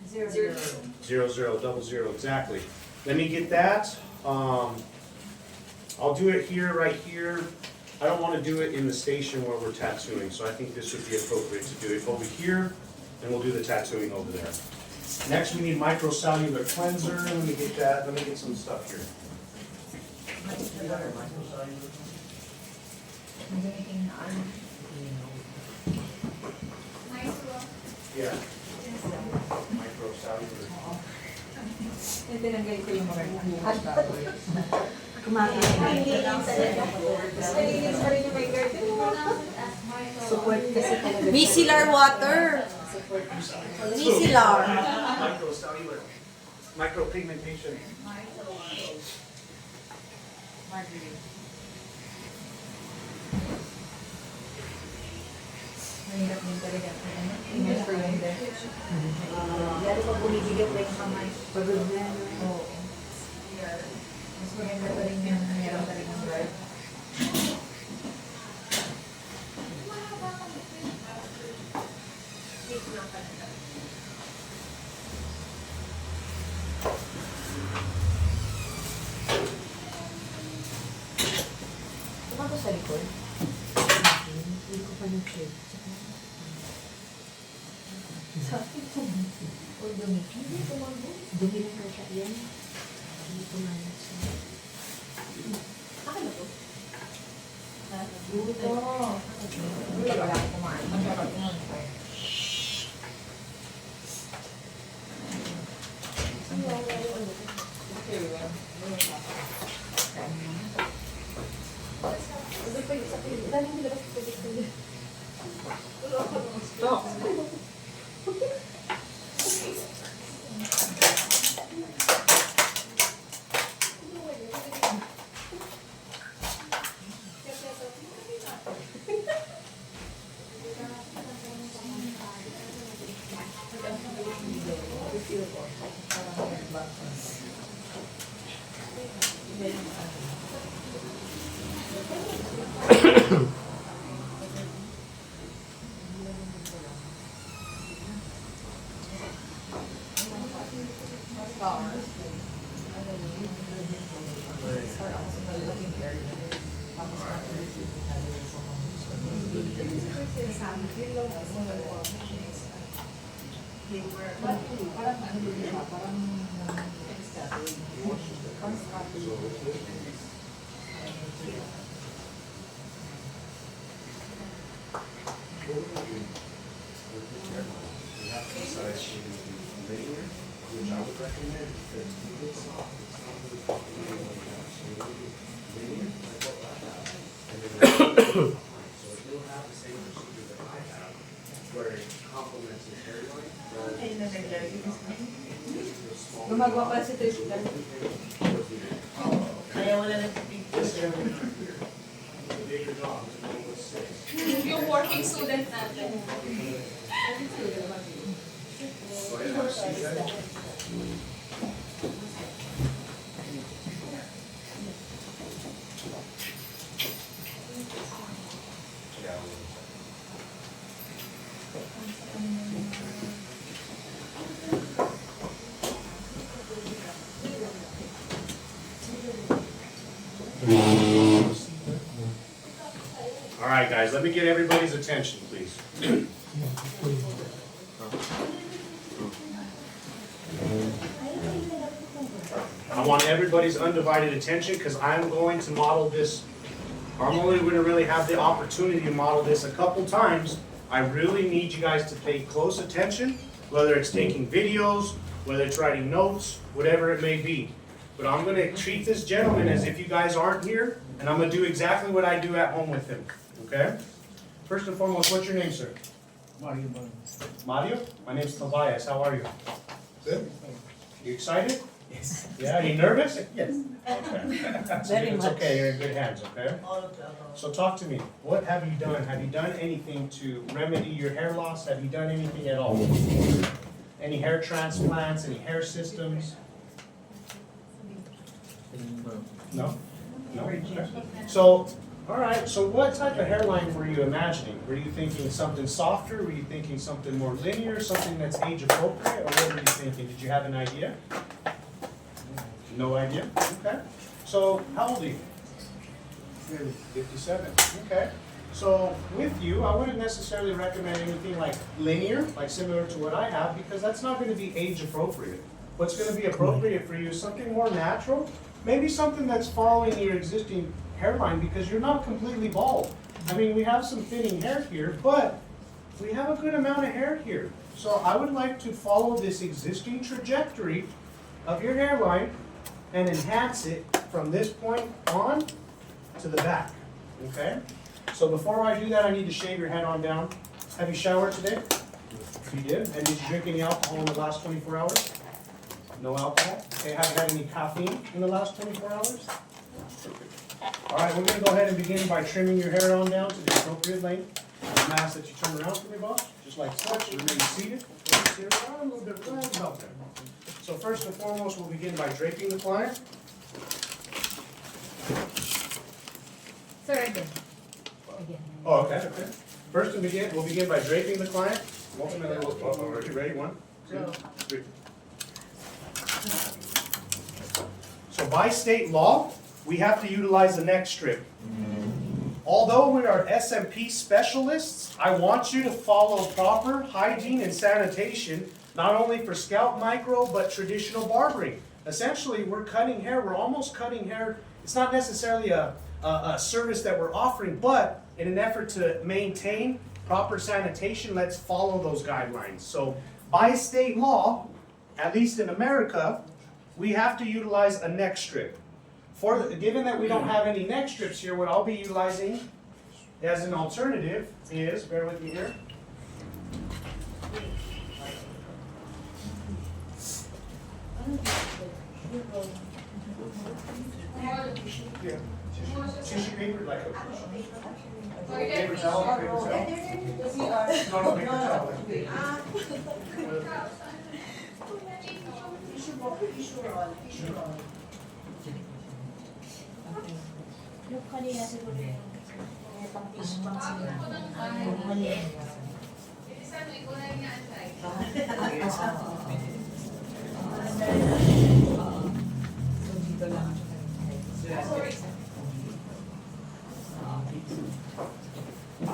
0. 0, 0, exactly. Let me get that. I'll do it here, right here. I don't want to do it in the station where we're tattooing, so I think this would be appropriate to do it over here, and we'll do the tattooing over there. Next, we need microcellular cleanser. Let me get that. Let me get some stuff here. Yeah. Microcellular. Tinanggay ko yung mga bukas bago. Kumain. So, Micellar water. Micellar. Micropigmentation. Marguerite. Mahirap din talaga. Ingat for yung damage. Lalo pag bumibigat na yung kamay. Pagod na. Oo. Mas maganda pa rin yung meron talagang guard. Sa likod? Hindi ko pa nag-check. Sakit ko. O dumi. Hindi ko dumi na kaya yan. Hindi ko manag siya. Ako na to? Buto. Buto wala ko kumain. Masarap yun. Gumagawa pala si Tristan. Kaya wala nag-picture. Yung working student natin. All right, guys, let me get everybody's attention, please. I want everybody's undivided attention because I'm going to model this. I'm only going to really have the opportunity to model this a couple times. I really need you guys to pay close attention, whether it's taking videos, whether it's writing notes, whatever it may be. But I'm going to treat this gentleman as if you guys aren't here, and I'm going to do exactly what I do at home with him. Okay? First and foremost, what's your name, sir? Mario. Mario? My name's Tobias. How are you? Good. You excited? Yes. Yeah, you nervous? Yes. Okay. Very It's much. okay, you're in good hands, okay? So talk to me. What have you done? Have you done anything to remedy your hair loss? Have you done anything at all? Any hair transplants, any hair systems? No? No? Okay. So, all right, so what type of hairline were you imagining? Were you thinking something softer? Were you thinking something more linear, something that's age appropriate? Or what were you thinking? Did you have an idea? No idea? Okay. So, how old are you? 57. Okay. So, with you, I wouldn't necessarily recommend anything like linear, like similar to what I have, because that's not going to be age appropriate. What's going to be appropriate for you is something more natural, maybe something that's following your existing hairline because you're not completely bald. I mean, we have some thinning hair here, but we have a good amount of hair here. So I would like to follow this existing trajectory of your hairline and enhance it from this point on to the back, okay? So before I do that, I need to shave your head on down. Have you showered today? You did? And did you drink any alcohol in the last 24 hours? No alcohol? Okay, have you had any caffeine in the last 24 hours? All right, we're gonna go ahead and begin by trimming your hair on down to the appropriate length. I'm gonna ask that you turn around for me, boss, just like such, remain seated. Sit around a little bit, right about there. So first and foremost, we'll begin by draping the client. Sir, again. Oh, okay, okay. First we'll begin by draping the client. Ultimately, are you ready? 1, 2, 3. So by state law, we have to utilize the neck strip. Although we are SMP specialists, I want you to follow proper hygiene and sanitation, not only for scalp micro, but traditional barbering. Essentially, we're cutting hair, we're almost cutting hair. It's not necessarily a service that we're offering, but in an effort to maintain proper sanitation, let's follow those guidelines. So by state law, at least in America, we have to utilize a neck strip. Given that we don't have any neck strips here, what I'll be utilizing as an alternative is, bear with me here. Yeah. Tissue paper, like a paper towel, paper towel. No, paper towel. Yung kanina siguro yung pang fish pang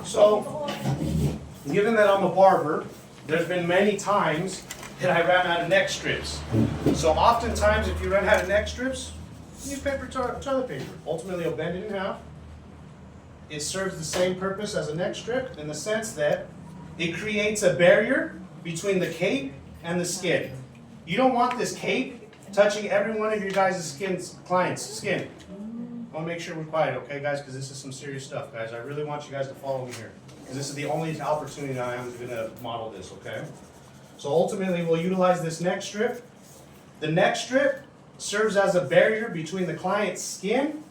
So, given that I'm a barber, there's been many times that I ran out of neck strips. So oftentimes, if you run out of neck strips, use toilet paper. Ultimately, you'll bend it in half. It serves the same purpose as a neck strip in the sense that it creates a barrier between the cape and the skin. You don't want this cape touching every one of your guys' clients' skin. I want to make sure we're quiet, okay, guys, because this is some serious stuff, guys. I really want you guys to follow me here, because this is the only opportunity that I am going to model this, okay? So ultimately, we'll utilize this neck strip. The neck strip serves as a barrier between the client's skin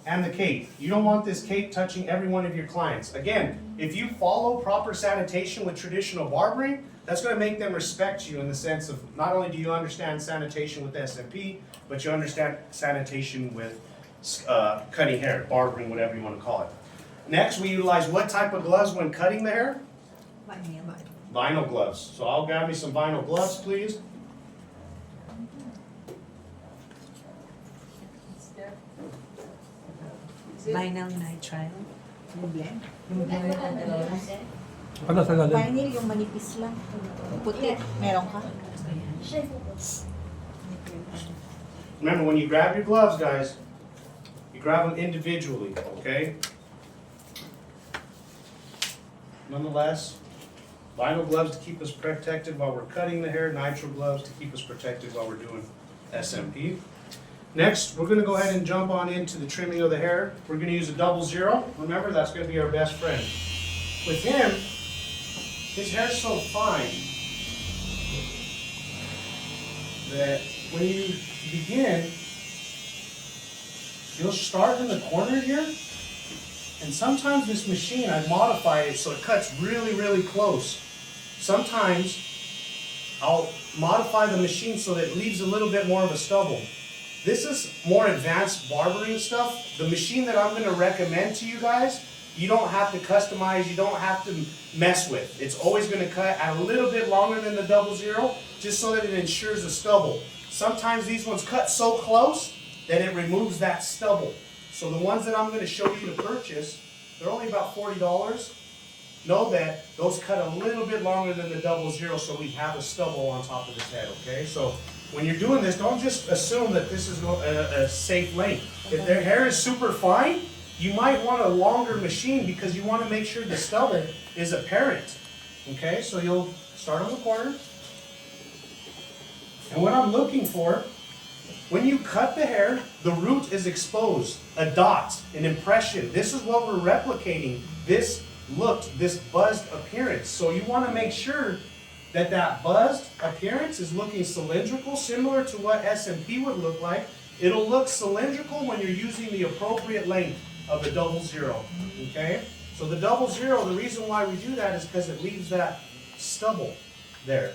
and the cape. You don't want this cape touching every one of your clients. Again, if you follow proper sanitation with traditional barbering, that's going to make them respect you in the sense of not only do you understand sanitation with SMP, but you understand sanitation with cutting hair, barbering, whatever you want to call it. Next, we utilize what type of gloves when cutting the hair? Vinyl gloves. So I'll grab me some vinyl gloves, please. Vinyl nitrile. Yung blend? Ano sa lalim? Vinyl yung manipis lang. Puti. Meron ka? Remember, when you grab your gloves, guys, you grab them individually, okay? Nonetheless, vinyl gloves to keep us protected while we're cutting the hair, nitrile gloves to keep us protected while we're doing SMP. Next, we're going to go ahead and jump on into the trimming of the hair. We're going to use a 00. Remember, that's going to be our best friend. With him, his hair's so fine that when you begin, you'll start in the corner here, and sometimes this machine, I modify it so it cuts really, really close. Sometimes I'll modify the machine so that it leaves a little bit more of a stubble. This is more advanced barbering stuff. The machine that I'm going to recommend to you guys, you don't have to customize, you don't have to mess with. It's always going to cut at a little bit longer than the 00, just so that it ensures a stubble. Sometimes these ones cut so close that it removes that stubble. So the ones that I'm going to show you to purchase, they're only about $40. Know that those cut a little bit longer than the 00, so we have a stubble on top of his head, okay? So when you're doing this, don't just assume that this is a safe length. If their hair is super fine, you might want a longer machine because you want to make sure the stubble is apparent. Okay, so you'll start on the corner. And what I'm looking for When you cut the hair, the root is exposed, a dot, an impression. This is what we're replicating, this buzzed appearance. So you want to make sure that that buzzed appearance is looking cylindrical, similar to what SMP would look like. It'll look cylindrical when you're using the appropriate length of the 00, okay? So the 00, the reason why we do that is because it leaves that stubble there.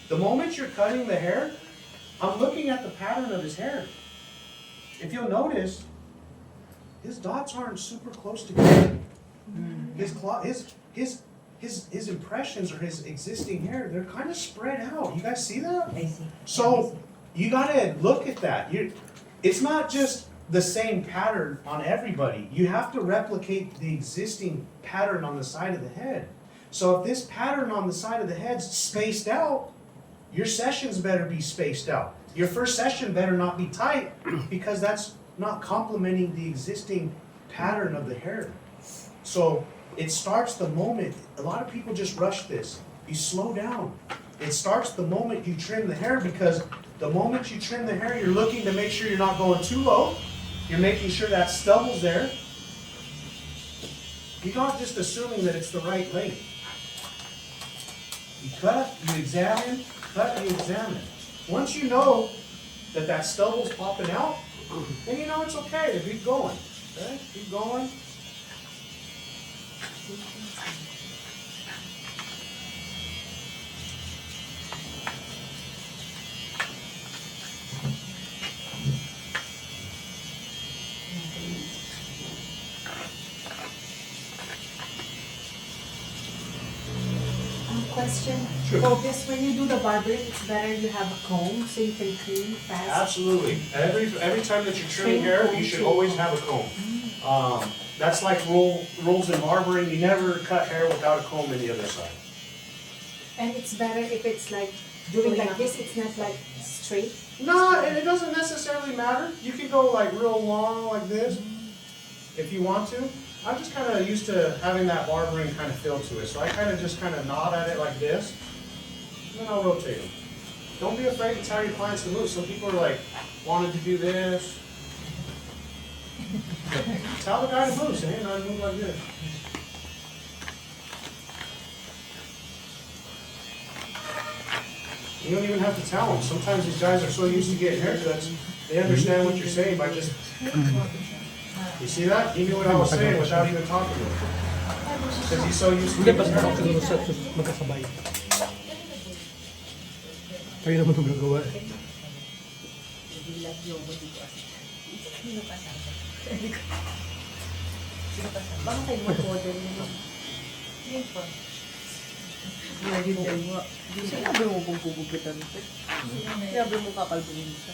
The moment you're cutting the hair, I'm looking at the pattern of his hair. If you'll notice, his dots aren't super close together. His impressions or his existing hair, they're kind of spread out. You guys see that? I see. So you gotta look at that. It's not just the same pattern on everybody. You have to replicate the existing pattern on the side of the head. So if this pattern on the side of the head's spaced out, your sessions better be spaced out. Your first session better not be tight because that's not complementing the existing pattern of the hair. So it starts the moment, a lot of people just rush this. You slow down. It starts the moment you trim the hair because the moment you trim the hair, you're looking to make sure you're not going too low. You're making sure that stubble's there. You're not just assuming that it's the right length. You cut, you examine, cut, you examine. Once you know that that stubble's popping out, then you know it's okay to keep going. Okay? Keep going. Question. Sure. Focus, when you do the barbering, it's better you have a comb so you can clean fast. Absolutely. Every time that you're trimming hair, you should always have a comb. That's like rules in barbering. You never cut hair without a comb in the other side. And it's better if it's like doing like this, it's not like straight. No, and it doesn't necessarily matter. You can go like real long like this if you want to. I'm just kind of used to having that barbering kind of feel to it. So I kind of just kind of nod at it like this, and then I'll rotate them. Don't be afraid to tell your clients to move. Some people are like, wanted to do this. Tell the guy to move. Say, hey, no, move like this. You don't even have to tell them. Sometimes these guys are so used to getting haircuts, they understand what you're saying by just... You see that? He knew what I was saying without even talking to him. Because he's so used to Hindi, getting basta ako haircuts. siguro sa magkasabay. Kayo naman ang gagawa eh. Baka kayo mag-order nyo. Sinabi mo kung pupupitan ito. Sinabi mo kakalbunin ito.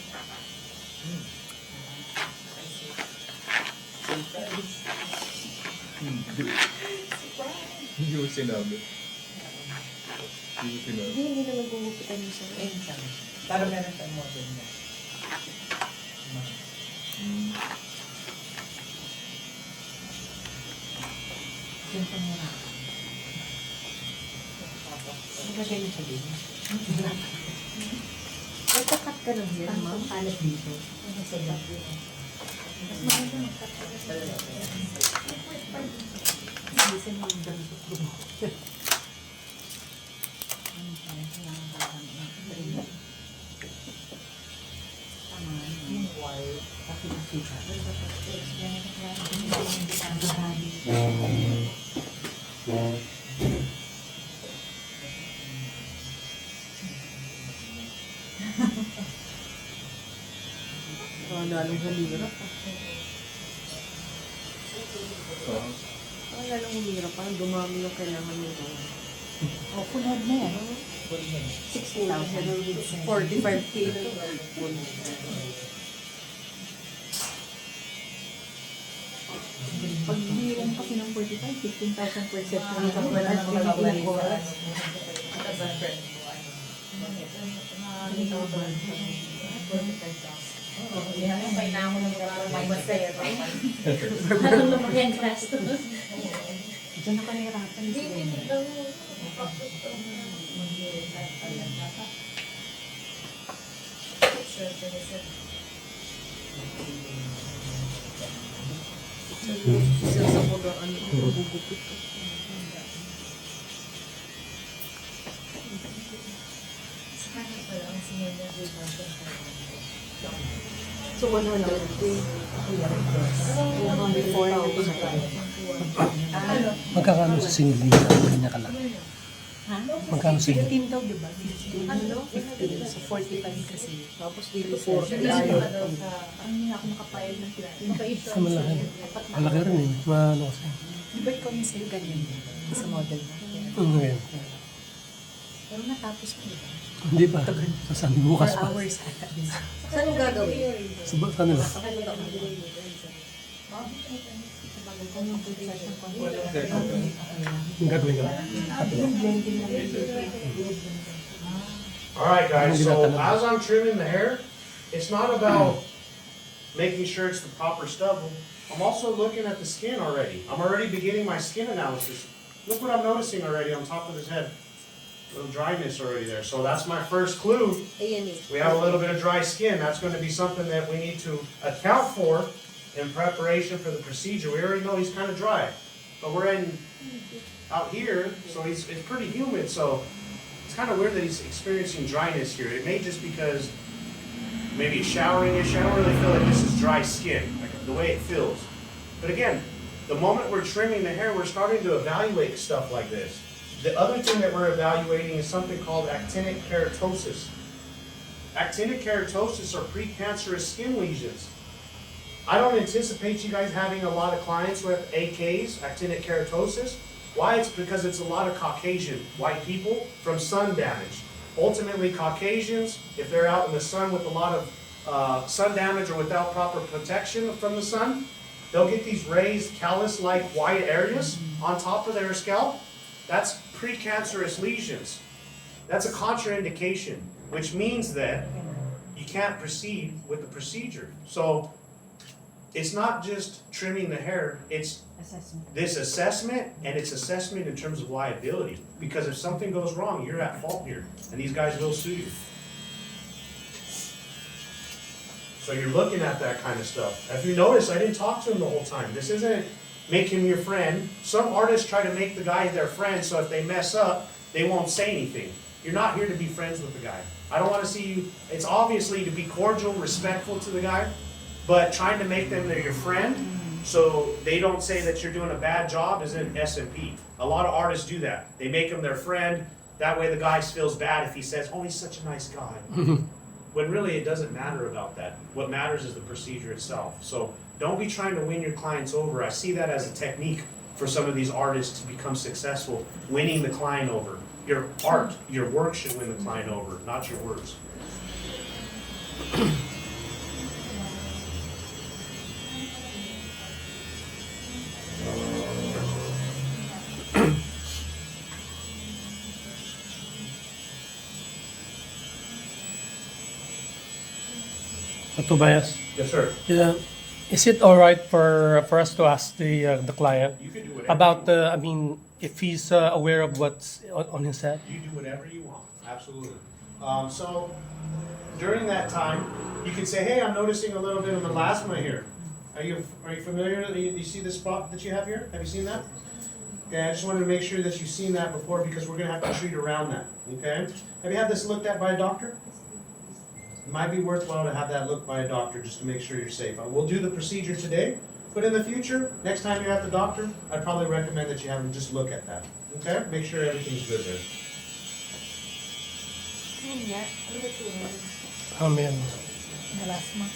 Hindi mo sinabi. Hindi naman pupupitan mo sa Para meron tayong model mo. Ganito muna. Nilagay mo sa din. Nagkakat ka ng hair, ma'am. Kalat dito. Mas maganda magkat ka. Bilisan mo yung ganito. Lalong halira pa. Lalong humira pa. Dumami yung kailangan yung gawin. O, full head na yan. 16,000. 45K ito. Pag hiniram kasi ng 45, 15,000 per set. Wala at pinipilang oras. May na ako ng mindset. Lalong naman yung gastos. Diyan ako nahirapan. Hindi, tinignan mo. Sa mga ano, gugupit ko. So, 100 before na ako Magkakano sa single niya? Kanya ka lang. Ha? Magkano single? 15 daw, di ba? 15. Ano? 15. So, 45 kasi. Tapos dito 40. Ayaw ka daw sa, hindi ako makapayag ng 15. Sa malaki. Malaki rin eh. Maano kasi. Di ba ikaw yung sa'yo ganyan? Sa model na. Ngayon. Pero natapos ko diba? Hindi pa. Saan? Bukas 4 pa. hours ata. Saan mo gagawin? Sa kanila. Yung gagawin ka. Alright guys, so as I'm trimming the hair, it's not about making sure it's the proper stubble. I'm also looking at the skin already. I'm already beginning my skin analysis. Look what I'm noticing already on top of his head. Little dryness already there. So that's my first clue. Ayan eh. We have a little bit of dry skin. That's going to be something that we need to account for in preparation for the procedure. We already know he's kind of dry, but we're out here, so it's pretty humid. So it's kind of weird that he's experiencing dryness here. It may just because maybe he's showering ish. I don't really feel like this is dry skin, like the way it feels. But again, the moment we're trimming the hair, we're starting to evaluate stuff like this. The other thing that we're evaluating is something called actinic keratosis. Actinic keratosis are precancerous skin lesions. I don't anticipate you guys having a lot of clients with AKs, actinic keratosis. Why? It's because it's a lot of Caucasian white people from sun damage. Ultimately, Caucasians, if they're out in the sun with a lot of sun damage or without proper protection from the sun, they'll get these raised callus-like white areas on top of their scalp. That's precancerous lesions. That's a contraindication, which means that you can't proceed with the procedure. So it's not just trimming the hair, it's this assessment, and it's assessment in terms of liability. Because if something goes wrong, you're at fault here, and these guys will sue you. So you're looking at that kind of stuff. If you notice, I didn't talk to him the whole time. This isn't make him your friend. Some artists try to make the guy their friend, so if they mess up, they won't say anything. You're not here to be friends with the guy. I don't want to see you, it's obviously to be cordial, respectful to the guy, but trying to make them your friend, so they don't say that you're doing a bad job isn't SMP. A lot of artists do that. They make him their friend, that way the guy feels bad if he says, oh, he's such a nice guy. When really it doesn't matter about that. What matters is the procedure itself. So don't be trying to win your clients over. I see that as a technique for some of these artists to become successful, winning the client over. Your art, your work should win the client over, not your words. Tobias, Yes, sir. yeah, is it all right for us to ask the client You can do whatever. about I mean, if he's aware of what's on his head? You do whatever you want, absolutely. So during that time, you can say, hey, I'm noticing a little bit of melasma here. Are you familiar? Do you see the spot that you have here? Have you seen that? Okay, I just wanted to make sure that you've seen that before because we're going to have to treat around that. Okay? Have you had this looked at by a doctor? It might be worthwhile to have that looked by a doctor just to make sure you're safe. We'll do the procedure today, but in the future, next time you're at the doctor, I'd probably recommend that you have them just look at that. Okay? Make sure everything's good there. Amen. Melasma.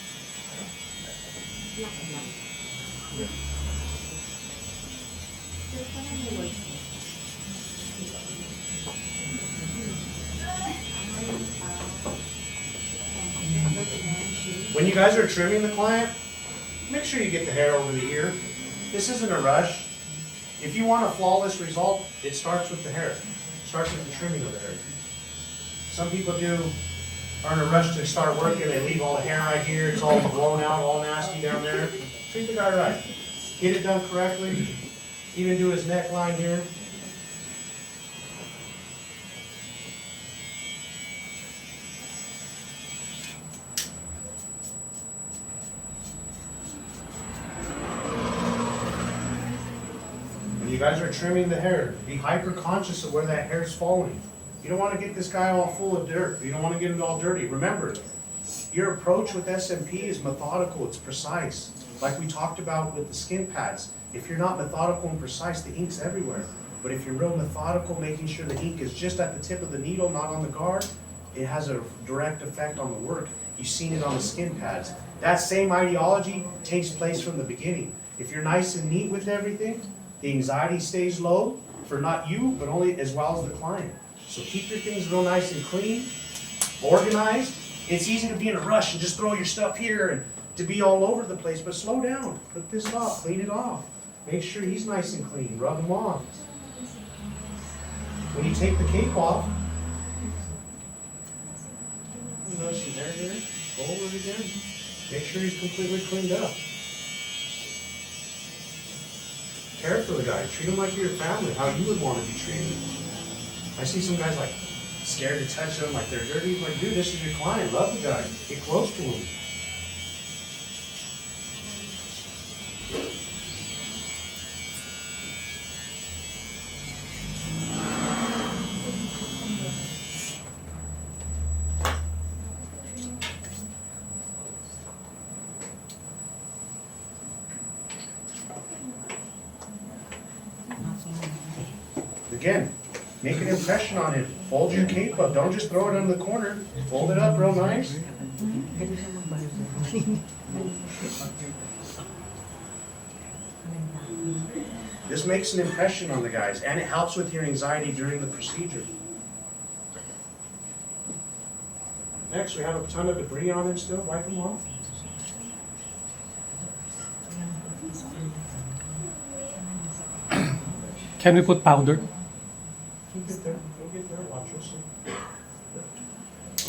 When you guys are trimming the client, make sure you get the hair over the ear. This isn't a rush. If you want a flawless result, it starts with the hair. It starts with the trimming of the hair. Some people are in a rush to start working, they leave all the hair right here, it's all blown out, all nasty down there. Treat the guy right. Get it done correctly. Even do his neckline here. you guys are trimming the hair, be hyper conscious of where that hair is falling. You don't want to get this guy all full of dirt. You don't want to get it all dirty. Remember, your approach with SMP is methodical, it's precise. Like we talked about with the skin pads. If you're not methodical and precise, the ink's everywhere. But if you're real methodical, making sure the ink is just at the tip of the needle, not on the guard, it has a direct effect on the work. You've seen it on the skin pads. That same ideology takes place from the beginning. If you're nice and neat with everything, the anxiety stays low for not you, but only as well as the client. So keep your things real nice and clean, organized. It's easy to be in a rush and just throw your stuff here and to be all over the place, but slow down. Put this off, clean it off. Make sure he's nice and clean, rub him off. When you take the cape off, you notice some hair here, go over it again. Make sure he's completely cleaned up. Care for the guy, treat him like you're your family, how you would want to be treated. I see some guys like scared to touch them, like they're dirty. I'm like, dude, this is your client, love the guy, get close to him. Again, make an impression on it. Fold your cape up. Don't just throw it in the corner. Fold it up real nice. This makes an impression on the guys, and it helps with your anxiety during the procedure. Next, we have a ton of debris on him still. Wipe them off. Can we put powder? You'll get there. You'll get there. Watch yourself.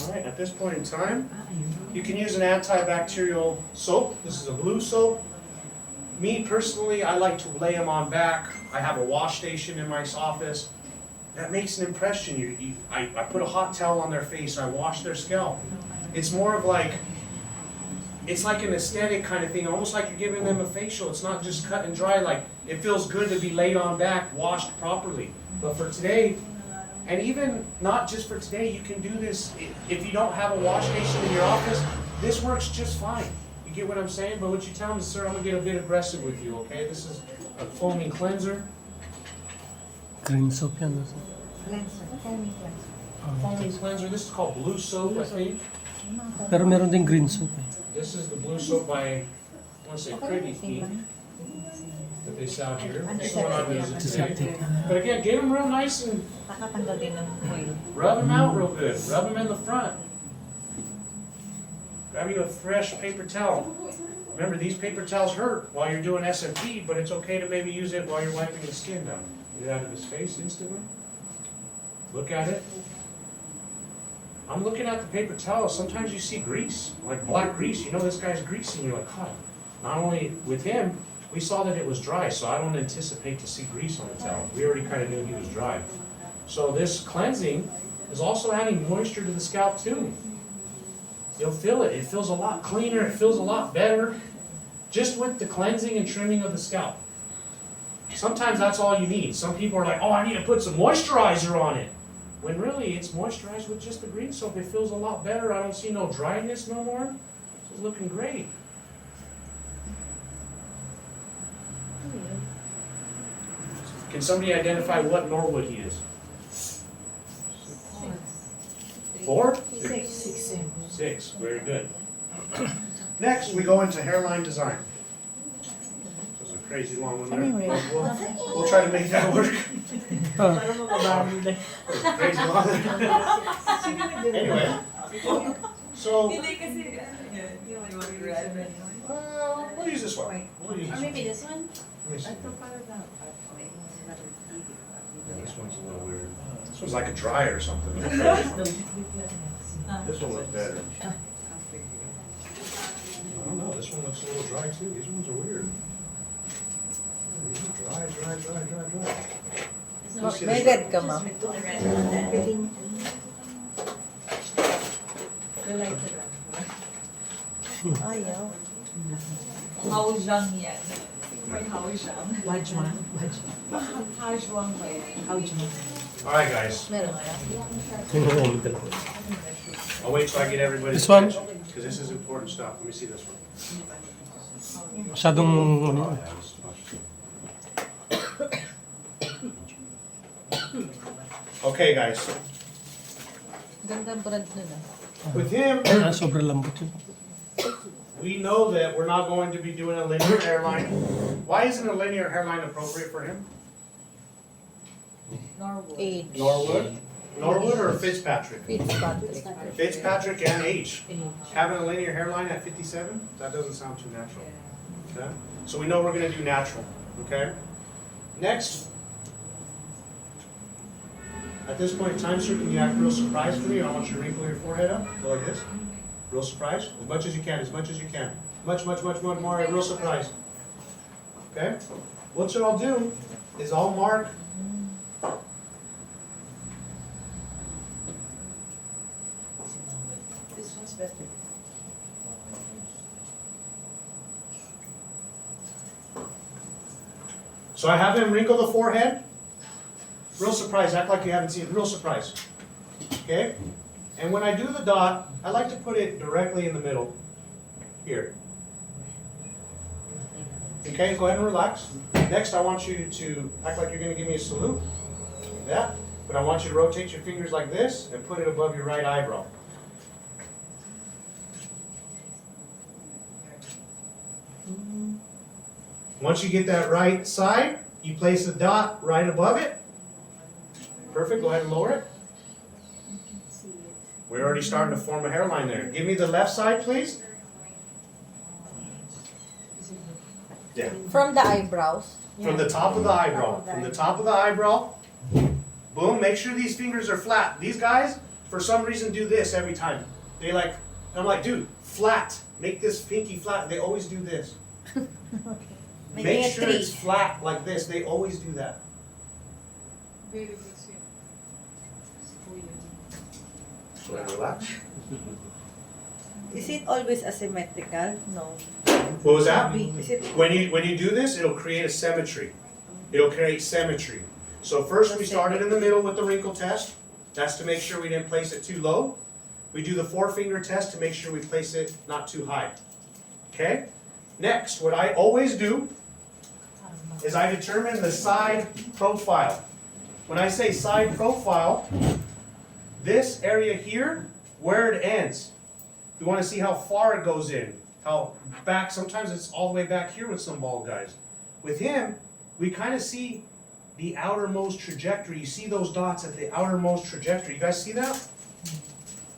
All right. At this point in time, you can use an antibacterial soap. This is a blue soap. Me personally, I like to lay them on back. I have a wash station in my office. That makes an impression. I put a hot towel on their face. I wash their scalp. It's more of like, it's like an aesthetic kind of thing, almost like you're giving them a facial. It's not just cut and dry. Like, it feels good to be laid on back, washed properly. But for today, and even not just for today, you can do this. If you don't have a wash station in your office, this works just fine. You get what I'm saying? But what you tell me, sir, I'm going to get a bit aggressive with you, okay? This is a foaming cleanser. Green soap yan. Cleanser, foaming cleanser. Foaming cleanser. This is called blue soap, I think. Pero meron ding green soap eh. This is the blue soap by, I want to say, Pretty Key, that they sell here. This is what I visit today. But again, get them real nice and Nakatanggal din ng oil. rub them out real good. Rub them in the front. Grab you a fresh paper towel. Remember, these paper towels hurt while you're doing SMP, but it's okay to maybe use it while you're wiping the skin down. Get it out of his face instantly. Look at it. I'm looking at the paper towel. Sometimes you see grease, like black grease. You know this guy's greasy, and you're like, God. Not only with him, we saw that it was dry, so I don't anticipate to see grease on the towel. We already kind of knew he was dry. So this cleansing is also adding moisture to the scalp too. You'll feel it. It feels a lot cleaner. It feels a lot better just with the cleansing and trimming of the scalp. Sometimes that's all you need. Some people are like, oh, I need to put some moisturizer on it. When really it's moisturized with just the green soap. It feels a lot better. I don't see no dryness no more. It's looking great. Can somebody identify what Norwood he is? 4? 6. 6. Very good. Next, we go into hairline design. This is a crazy long one there. We'll try to make that work. Crazy long. Anyway, so we'll use this one. We'll use this Or one. maybe this one? Let me see. Yeah, this one's a little weird. This one's like a dryer or something. This one looks better. I don't know, this one looks a little dry too. These ones are weird. These are dry. Let's see May this red one. ka, ma'am. Ayaw. How young yan? May hawishang. Wajma. Hawishang may. Hawishang. Alright guys, Meron ka? Yun ang comment talaga. I'll wait till I get everybody's This one? attention, because this is important stuff. Let me see this one. Masyadong ano, Oh, yeah, this is much. Okay guys, Ganda brand nun ah. with him, sobrang lambot yun. we know that we're not going to be doing a linear hairline. Why isn't a linear hairline appropriate for him? Age. Norwood or Fitzpatrick? Fitzpatrick. Fitzpatrick and age. Having a linear hairline at 57? That doesn't sound too natural. Okay? So we know we're gonna do natural, okay? Next. At this point in time, sir, can you act real surprised for me? I want you to wrinkle your forehead up, go like this. Real surprised, as much as you can, as much as you can. Much more, real surprised. Okay? What I'll do is I'll mark This one's better. So I have him wrinkle the forehead. Real surprise, act like you haven't seen it, real surprise. Okay? And when I do the dot, I like to put it directly in the middle. Here. Okay, go ahead and relax. Next, I want you to act like you're going to give me a salute. Like that. But I want you to rotate your fingers like this and put it above your right eyebrow. Once you get that right side, you place a dot right above it. Perfect, go ahead and lower it. We're already starting to form a hairline there. Give me the left side, please. Yeah. From the eyebrows. From the top of the eyebrow. From the top of the eyebrow. Boom, make sure these fingers are flat. These guys, for some reason, do this every time. They like, I'm like, dude, flat. Make this pinky flat. They always do this. Make sure it's flat like this. They always do that. Very good, sir. Go ahead, relax. Is it always asymmetrical? No. What was that? Is it When you do this, it'll create a symmetry. It'll create symmetry. So first we started in the middle with the wrinkle test. That's to make sure we didn't place it too low. We do the 4-finger test to make sure we place it not too high. Okay? Next, what I always do is I determine the side profile. When I say side profile, this area here, where it ends. We want to see how far it goes in, how back, sometimes it's all the way back here with some bald guys. With him, we kind of see the outermost trajectory. You see those dots at the outermost trajectory. You guys see that?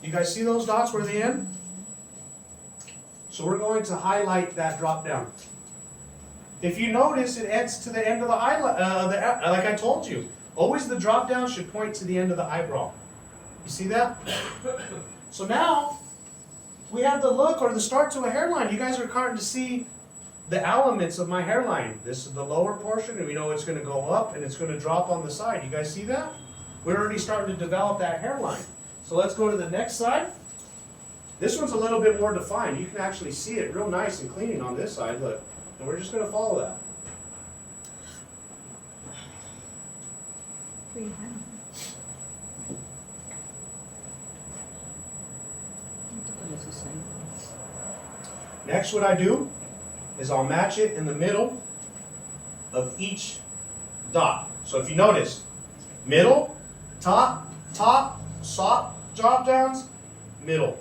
You guys see those dots where they end? So we're going to highlight that drop down. If you notice, it ends to the end of the eyelid, like I told you. Always the drop down should point to the end of the eyebrow. You see that? So now, we have the look or the start to a hairline. You guys are starting to see the elements of my hairline. This is the lower portion, and we know it's going to go up and it's going to drop on the side. You guys see that? We're already starting to develop that hairline. So let's go to the next side. This one's a little bit more defined. You can actually see it real nice and clean on this side. Look. And we're just going to follow that. Next, what I do is I'll match it in the middle of each dot. So if you notice, middle, top, drop downs, middle.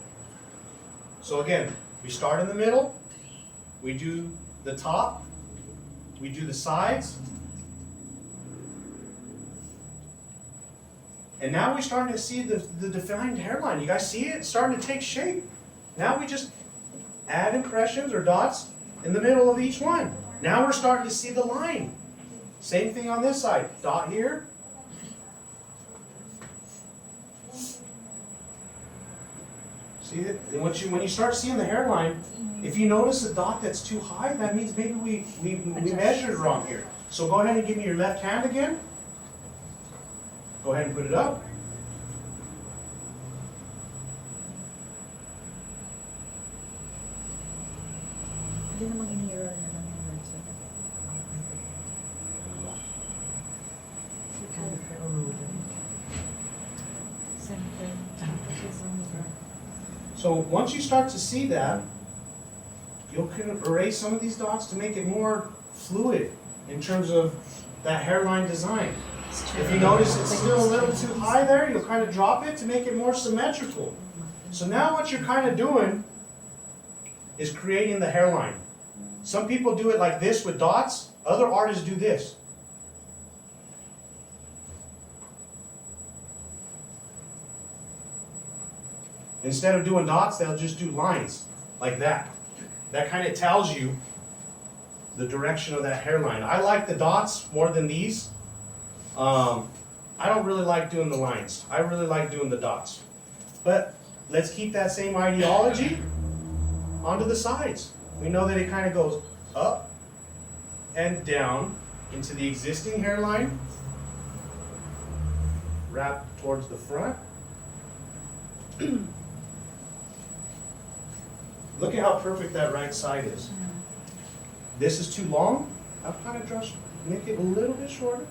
So again, we start in the middle, we do the top, we do the sides, and now we're starting to see the defined hairline. You guys see it? It's starting to take shape. Now we just add impressions or dots in the middle of each one. Now we're starting to see the line. Same thing on this side. Dot here. See it? And when you start seeing the hairline, if you notice a dot that's too high, that means maybe we measured wrong here. So go ahead and give me your left hand again. Go ahead and put it up. Hindi namang in-mirror na lang yung words. So once you start to see that, you can erase some of these dots to make it more fluid in terms of that hairline design. If you notice it's still a little too high there, you'll kind of drop it to make it more symmetrical. So now what you're kind of doing is creating the hairline. Some people do it like this with dots, other artists do this. Instead of doing dots, they'll just do lines like that. That kind of tells you the direction of that hairline. I like the dots more than these. I don't really like doing the lines. I really like doing the dots. But let's keep that same ideology onto the sides. We know that it kind of goes up and down into the existing hairline, wrap towards the front. Look at how perfect that right side is. This is too long. I'll kind of just make it a little bit shorter.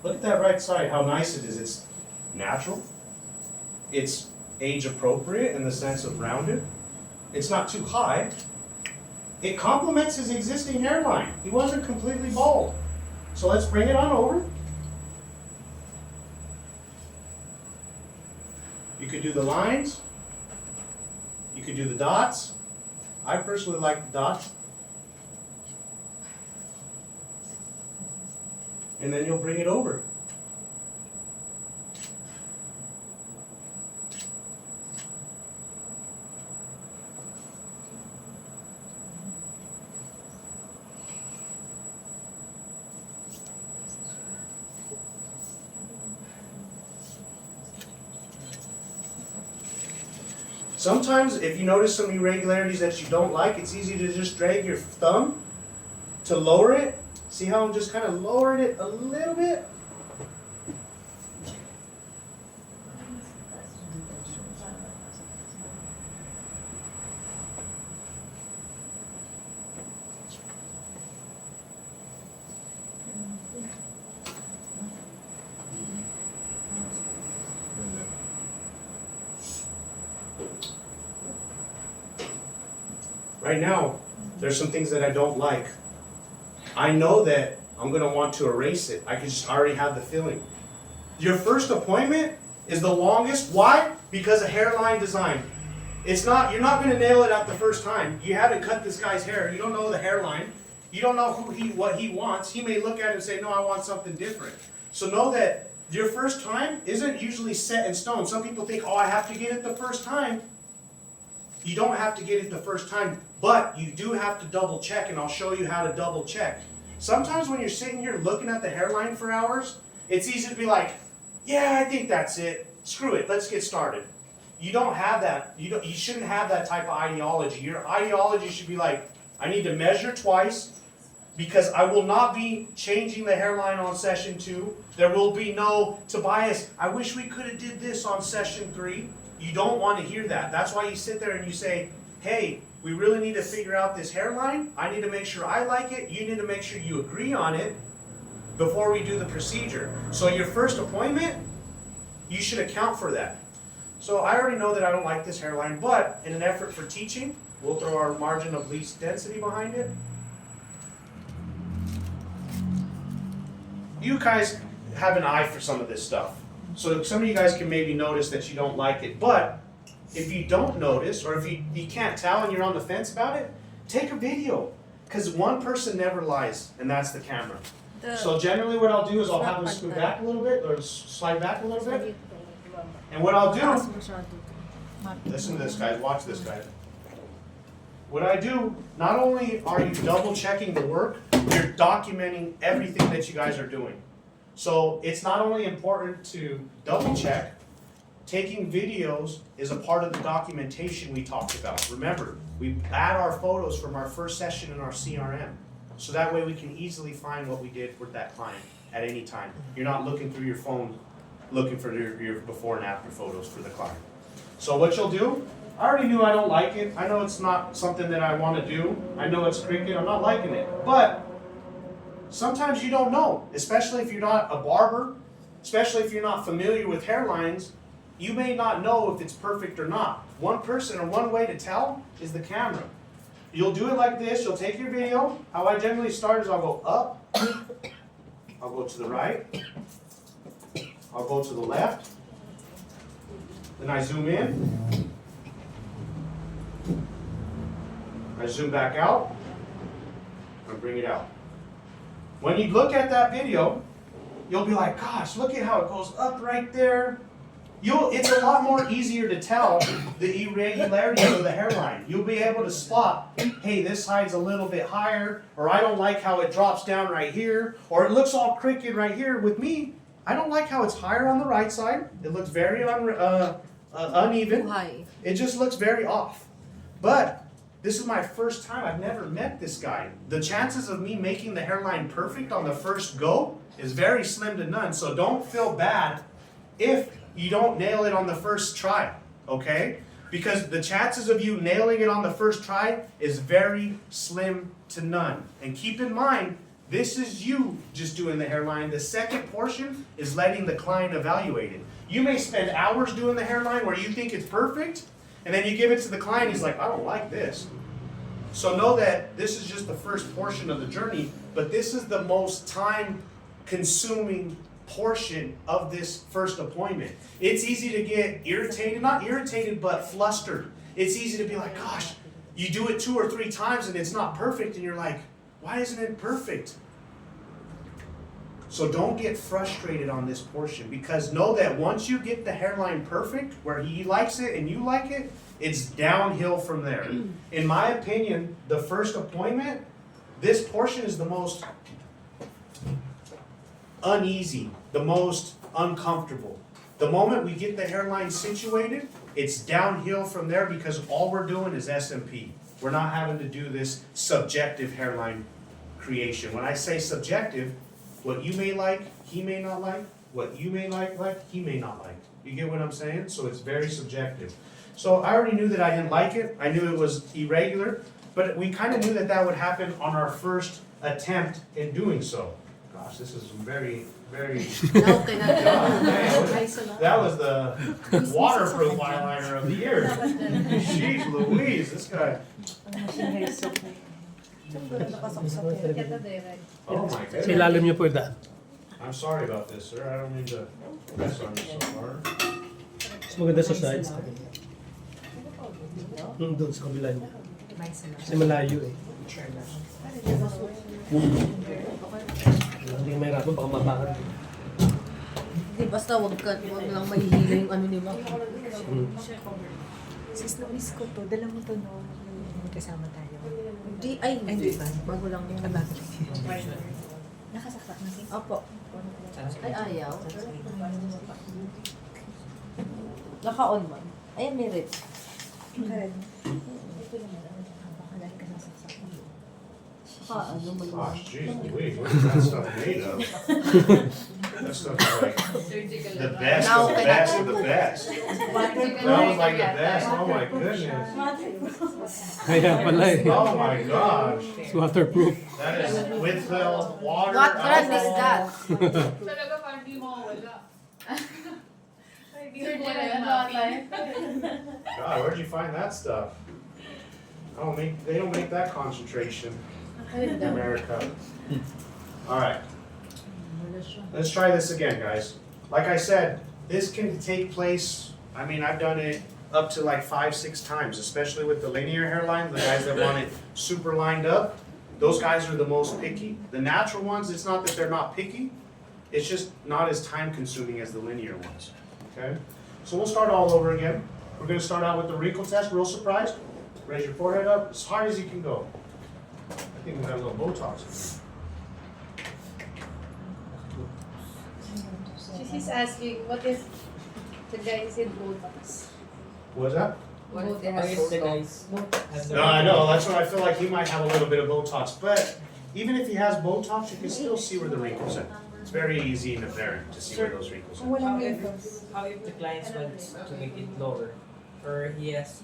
Look at that right side, how nice it is. It's natural. It's age appropriate in the sense of rounded. It's not too high. It complements his existing hairline. He wasn't completely bald. So let's bring it on over. You could do the lines. You could do the dots. I personally like the dots. And then you'll bring it over. Sometimes, if you notice some irregularities that you don't like, it's easy to just drag your thumb to lower it. See how I'm just kind of lowering it a little bit? Right now, there's some things that I don't like. I know that I'm going to want to erase it. I can just already have the feeling. Your first appointment is the longest. Why? Because of hairline design. It's not, you're not going to nail it at the first time. You haven't cut this guy's hair. You don't know the hairline. You don't know what he wants. He may look at it and say, no, I want something different. So know that your first time isn't usually set in stone. Some people think, oh, I have to get it the first time. You don't have to get it the first time, but you do have to double check, and I'll show you how to double check. Sometimes when you're sitting here looking at the hairline for hours, it's easy to be like, yeah, I think that's it. Screw it, let's get started. You don't have that. You shouldn't have that type of ideology. Your ideology should be like, I need to measure twice because I will not be changing the hairline on session 2. There will be no, Tobias, I wish we could have did this on session 3. You don't want to hear that. That's why you sit there and you say, hey, we really need to figure out this hairline. I need to make sure I like it. You need to make sure you agree on it before we do the procedure. So your first appointment, you should account for that. So I already know that I don't like this hairline, but in an effort for teaching, we'll throw our margin of least density behind it. You guys have an eye for some of this stuff. So some of you guys can maybe notice that you don't like it, but if you don't notice, or if you can't tell and you're on the fence about it, take a video. Because one person never lies, and that's the camera. So generally what I'll do is I'll have them scoot back a little bit, or slide back a little bit. And what I'll do, listen to this guys, watch this guys. What I do, not only are you double checking the work, you're documenting everything that you guys are doing. So it's not only important to double check, taking videos is a part of the documentation we talked about. Remember, we add our photos from our first session in our CRM. So that way we can easily find what we did with that client at any time. You're not looking through your phone looking for your before and after photos for the client. So what you'll do I already knew I don't like it. I know it's not something that I want to do. I know it's cricket. I'm not liking it. But sometimes you don't know, especially if you're not a barber, especially if you're not familiar with hairlines. You may not know if it's perfect or not. One person or one way to tell is the camera. You'll do it like this. You'll take your video. How I generally start is I'll go up. I'll go to the right. I'll go to the left. Then I zoom in. I zoom back out. And bring it out. When you look at that video, you'll be like, gosh, look at how it goes up right there. It's a lot more easier to tell the irregularities of the hairline. You'll be able to spot, hey, this side's a little bit higher, or I don't like how it drops down right here, or it looks all crooked right here. With me, I don't like how it's higher on the right side. It looks very uneven. It just looks very off. But this is my first time. I've never met this guy. The chances of me making the hairline perfect on the first go is very slim to none. So don't feel bad if you don't nail it on the first try, okay? Because the chances of you nailing it on the first try is very slim to none. And keep in mind, this is you just doing the hairline. The second portion is letting the client evaluate it. You may spend hours doing the hairline where you think it's perfect, and then you give it to the client, he's like, I don't like this. So know that this is just the first portion of the journey, but this is the most time-consuming portion of this first appointment. It's easy to get irritated, not irritated, but flustered. It's easy to be like, gosh, you do it 2 or 3 times and it's not perfect, and you're like, why isn't it perfect? So don't get frustrated on this portion, because know that once you get the hairline perfect, where he likes it and you like it, it's downhill from there. In my opinion, the first appointment, this portion is the most uneasy, the most uncomfortable. The moment we get the hairline situated, it's downhill from there, because all we're doing is SMP. We're not having to do this subjective hairline creation. When I say subjective, what you may like, he may not like. What you may like, he may not like. You get what I'm saying? So it's very subjective. So I already knew that I didn't like it. I knew it was irregular, but we kind of knew that that would happen on our first attempt in doing so. Gosh, this is very, very... Okay na. God, man, that was the waterproof eyeliner of the year. Jeez Louise, this guy... Oh my Sa goodness. ilalim niyo po ito. I'm sorry about this, sir. I don't mean to mess on you so hard. Mas maganda sa sides. Doon sa kabila niya. Kasi malayo eh. Hindi may rapo, baka mabakad. Hindi, basta wag lang mahihila yung ano nila. Sis, na-miss ko to. Dala mo to no. Kasama tayo. Hindi, ay, hindi. Bago lang yun. Nakasaksak na sis? Opo. Ay, ayaw. Naka-on man. Ayan, may red. Red. Ito naman. Baka dahil ka nasaksak mo. Ano man. Gosh, jeez Louise, what is that stuff made of? That stuff is like the best of the best of the best. That was like the best. Oh my goodness. Kaya pala eh. Oh my gosh. It's waterproof. That is with the water. What brand is alcohol. that? Talaga parang di mo wala. Sir, God, where'd you find that stuff? They don't make that concentration in America. All right. Let's try this again, guys. Like I said, this can take place, I mean, I've done it up to like 5-6 times, especially with the linear hairline, the guys that want it super lined up. Those guys are the most picky. The natural ones, it's not that they're not picky, it's just not as time consuming as the linear ones, okay? So we'll start all over again. We're gonna start out with the wrinkle test, real surprised. Raise your forehead up as hard as you can go. I think we got a little Botox in there. She's asking, what if the guy said Botox? What was that? What if I guess the guys have No, I know, that's what I feel like he might have a little bit of Botox, but even if he has Botox, you can still see where the wrinkles are. It's very easy and apparent to see where those wrinkles are. How if the client wants to make it lower, or he has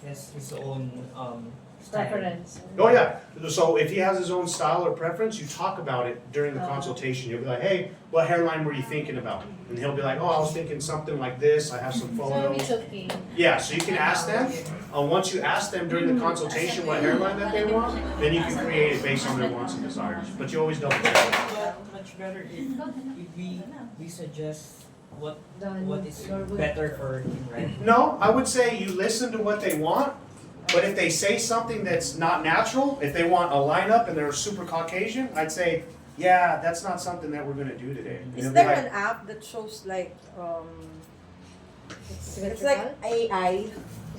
has his own style. Preference. Oh yeah, so if he has his own style or preference, you talk about it during the consultation. You'll be like, hey, what hairline were you thinking about? And he'll be like, oh, I was thinking something like this, I have some So photos. it's okay. Yeah, so you can ask them, once you ask them during the consultation what hairline that they want, then you can create it based on their wants and desires. But you always double check. But much better if we suggest what is better for him, right? No, I would say you listen to what they want, but if they say something that's not natural, if they want a lineup and they're super Caucasian, I'd say, yeah, that's not something that we're gonna do today. And Is they'll be there like, an app that shows like it's Symmetrical? like AI?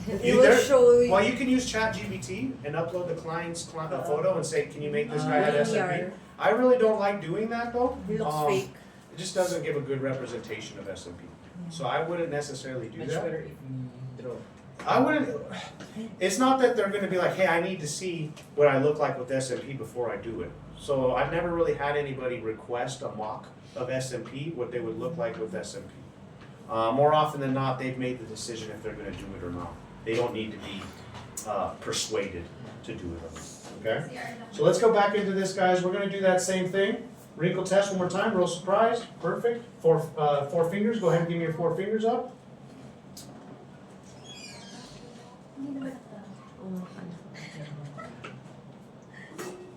It You will there- show you. well, you can use ChatGPT and upload the client's photo and say, can you make this guy at SMP? linear. I really don't like doing that though. It looks fake. It just doesn't give a good representation of SMP. So I wouldn't necessarily do Much that. better if we draw. I wouldn't, it's not that they're gonna be like, hey, I need to see what I look like with SMP before I do it. So I've never really had anybody request a mock of SMP, what they would look like with SMP. More often than not, they've made the decision if they're gonna do it or not. They don't need to be persuaded to do it, okay? So let's go back into this, guys. We're gonna do that same thing. Wrinkle test one more time, real surprise, perfect. Four fingers, go ahead and give me your 4 fingers up.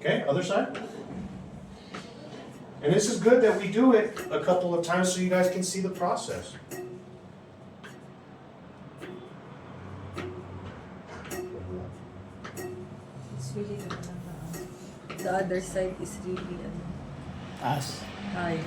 Okay, other side. And this is good that we do it a couple of times so you guys can see the process. It's really The other side is really As. higher.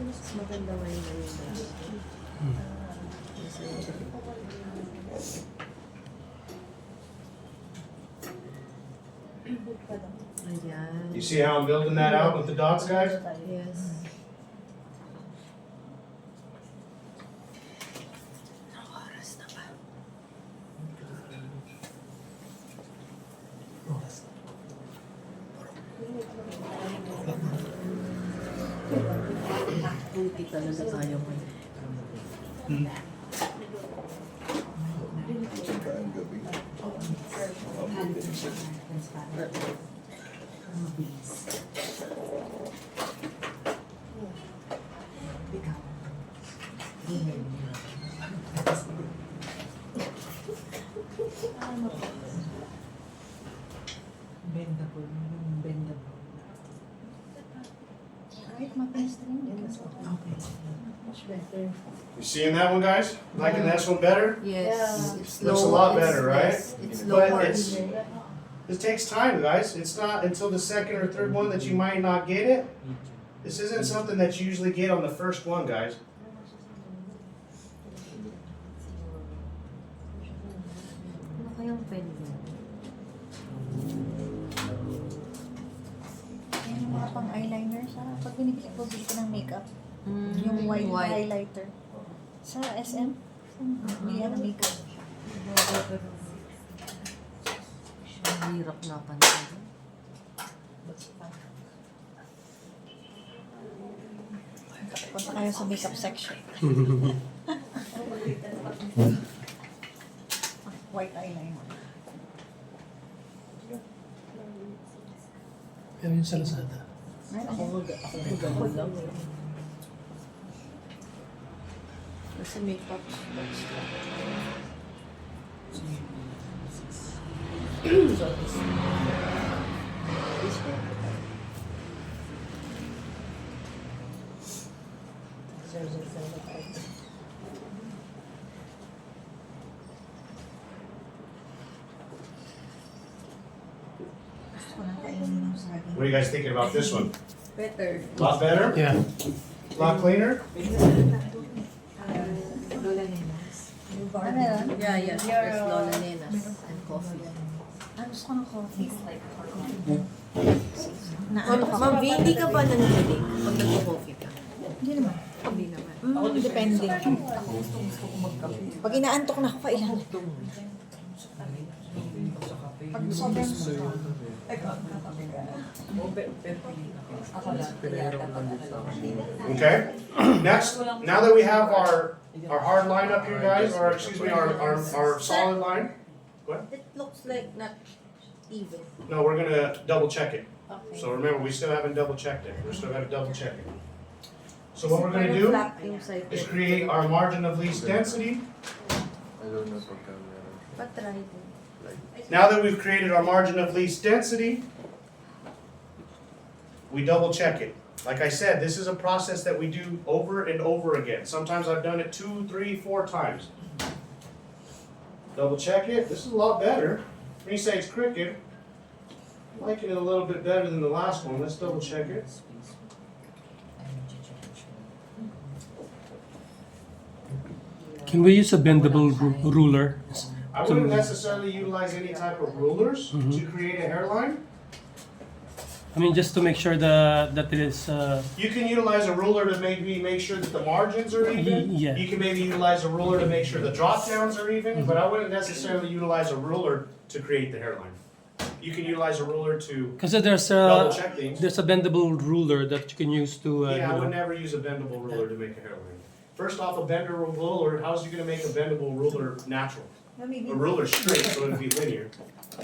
Mas maganda nga yung ganyan. Ayan. You see how I'm building that out with the dots, guys? Yes. Oras na ba? Buti talaga tayo mo. Bendable. Kahit mapestring din. Okay. Much better. You seeing that one, guys? Liking this one better? Yes. It's Looks a low, lot it's better, right? less, It's But lower. it takes time, guys. It's not until the second or third one that you might not get it. This isn't something that you usually get on the first one, guys. Ano kayang pwede? Yan yung mga pang eyeliner sa pag binibili ko ng makeup. Yung white highlighter. Sa SM, bilihan ng makeup. Ang hirap na pansin. Punta kayo sa makeup section. White eyeliner. Yan yung sa Lazada. Ako gano'n lang. Kasi makeup. Gusto ko na kainin yung saging. What are you guys thinking about this one? Better. A lot better? Yeah. A Lot cleaner? Lola Nenas. Ano yun? Yeah, there's Lola Nenas and coffee. Ano gusto ko ng coffee? Ma'am V, hindi ka ba nanginig pag nagko-coffee ka? Hindi naman. Hindi naman. Depende. Pag inaantok na ako, kailangan. Pag sobrang Okay. Next, now that we have our hard line up here, guys, or excuse me, our solid line. It looks like not even. No, we're gonna double check it. Okay. So remember, we still haven't double checked it. We're still gonna double check it. So what we're gonna do Flat yung side is ko. create our margin of least density. Patry din. Now that we've created our margin of least density, we double check it. Like I said, this is a process that we do over and over again. Sometimes I've done it 2, 3, 4 times. Double check it. This is a lot better. When you say it's crooked, I like it a little bit better than the last one. Let's double check it. Can we use a bendable ruler? I wouldn't necessarily utilize any type of rulers to create a hairline. I mean, just to make sure that it is. You can utilize a ruler to maybe make sure that the margins are even. Yeah. You can maybe utilize a ruler to make sure the drop downs are even, but I wouldn't necessarily utilize a ruler to create the hairline. You can utilize a ruler to Because there's double a check things. there's a bendable ruler that you can use to. Yeah, I would never use a bendable ruler to make a hairline. First off, a bendable ruler, how's you gonna make a bendable ruler natural? maybe A ruler straight, so it'd be linear.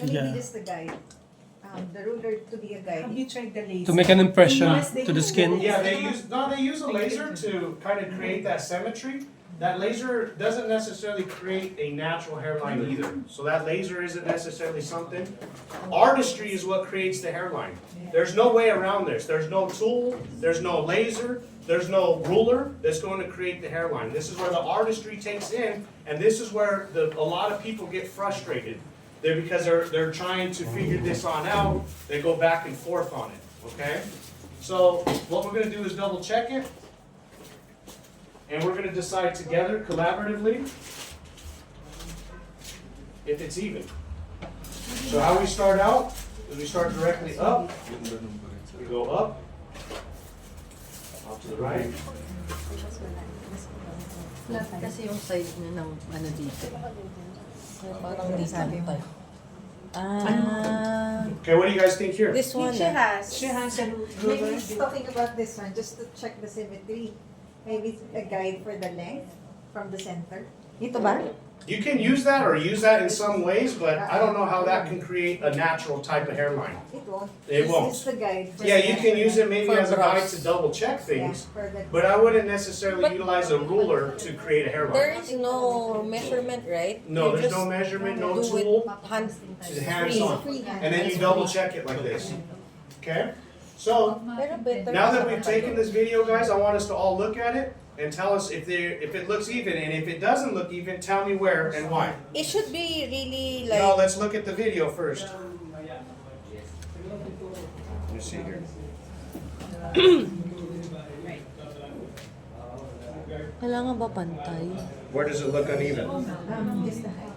Yeah. just the guide. The ruler to be a guide. Have you tried the laser? To make an impression Yes, they to the do. skin. Yeah, they use a laser to kind of create that symmetry. That laser doesn't necessarily create a natural hairline either. So that laser isn't necessarily something. Artistry is what creates the hairline. There's no way around this. There's no tool, there's no laser, there's no ruler that's going to create the hairline. This is where the artistry takes in, and this is where a lot of people get frustrated. Because they're trying to figure this on out, they go back and forth on it, okay? So what we're gonna do is double check it, and we're gonna decide together, collaboratively, if it's even. So how we start out, is we start directly up, we go up to the right. Flat kasi yung side niya ng ano dito. So, parang hindi pantay. Okay, what do you guys think here? This one. She has. She has a Maybe ruler. he's talking about this one, just to check the symmetry. Maybe a guide for the length from the center. Ito ba? You can use that or use that in some ways, but I don't know how that can create a natural type of hairline. It won't. It won't. It's the guide. Yeah, you can use it maybe For as a guide brows. to double check Yeah, things, for the. but I wouldn't necessarily utilize a ruler to create a There hairline. is no measurement, right? No, You there's just no measurement, no do it tool, hand, it's hands free. on. And then you double check it like this. Okay? So, Pero better. now that we've taken this video, guys, I want us to all look at it and tell us if it looks even, and if it doesn't look even, tell me where and why. It should be really No, like. let's look at the video first. Let me see here. Kailangan ba pantay? Where does it look uneven? Just the height.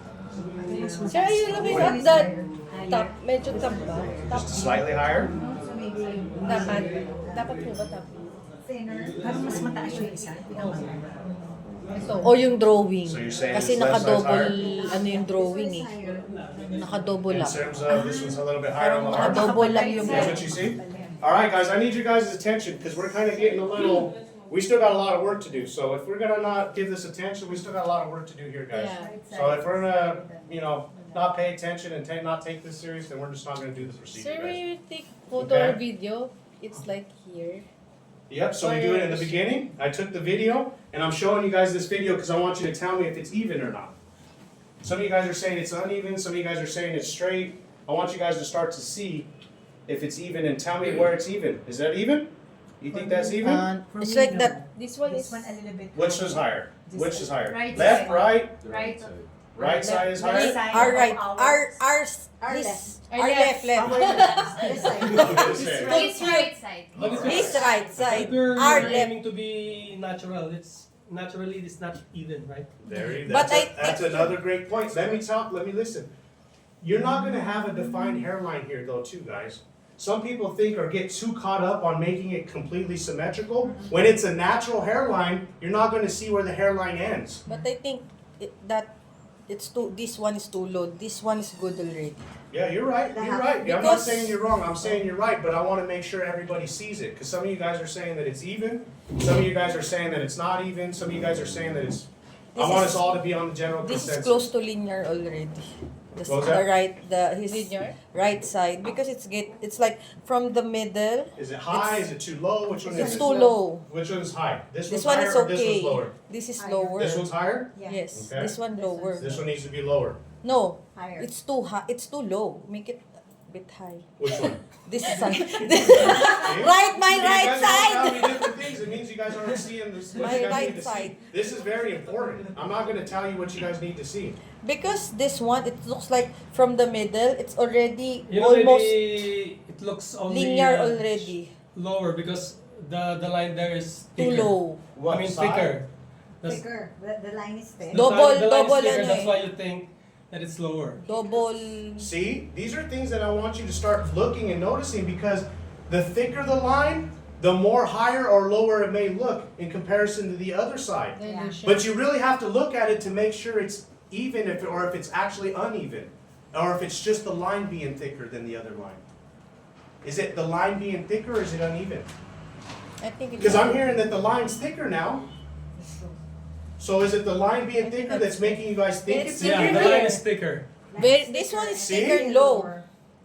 Sir, are you looking at that top? Medyo top ba? Top. Just slightly higher? So maybe Dapat. Dapat po ba top? thinner. Parang mas mataas yung isa. Ito. O yung drawing. So you're saying Kasi it's left side's naka-double, ano yung drawing eh. Higher. Naka-double In lang. terms of, this one's a little bit higher on the arm. Naka-double lang yung That's what you see? Alright guys, I need you guys' attention, because we're kind of getting a little, we still got a lot of work to do. So if we're gonna not give this attention, we still got a lot of work to do here, guys. Yeah. So if we're gonna, not pay attention and not take this serious, then we're just not gonna do the procedure, Sir, when guys. you take photo or Okay. video, it's like here. Yep, so we do it in the beginning. I took the video, and I'm showing you guys this video because I want you to tell me if it's even or not. Some of you guys are saying it's uneven, some of you guys are saying it's straight. I want you guys to start to see if it's even and tell me where it's even. Is that even? You think that's even? It's like that. This one This is. one a little bit. Which is higher? Which is higher? Right Left, side. right? Right. Right side is Right higher? side. Our right, Our this, left. our left. This side. His right side. But if His right side, if you're our left. aiming to be natural, it's not even, right? There you But that's another great point. Let me listen. You're not gonna have a defined hairline here though too, guys. Some people think or get too caught up on making it completely symmetrical. When it's a natural hairline, you're not gonna see where the hairline ends. But I think this one is too low. This one is good already. Yeah, you're right. You're right. I'm not Because- saying you're wrong. I'm saying you're right, but I want to make sure everybody sees it. Because some of you guys are saying that it's even. Some of you guys are saying that it's not even. Some of you guys are saying that it's. I This want is- us all to be on the general This consensus. is close to linear already. This What was the that? his right side because it's like from the middle. Is it high? Is it too low? Which one It's is too it? low. Which one's high? This This one's one higher is or this one's okay. lower? This is Higher. lower. This one's higher? Yeah. Yes, Okay. this one lower. This one needs to be lower. No, Higher. it's too high. It's too low. Make it a bit high. Which one? This side. See? Right, my You right guys are side. telling me different things. It means you guys aren't seeing this. What My you guys right need to side. see. This is very important. I'm not going to tell you what you guys need to see. Because this one, it looks like from the middle, it's already You almost it looks only linear already. lower because the line there is Too thicker. low. What I mean side? thicker. That's, Thicker. The line is thick. the Double- the line is double thicker, ano that's eh. why you think that it's lower. Double. See, these are things that I want you to start looking and noticing because the thicker the line, the more higher or lower it may look in comparison to the other side. Yeah. But you really have to look at it to make sure it's even or if it's actually uneven. Or if it's just the line being thicker than the other line. Is it the line being thicker or is it uneven? I think it's Because I'm hearing that the line's thicker now. So is it the line being thicker that's making you guys think it's It's Yeah, uneven? the thicker. line is thicker. This one is See? thicker and low.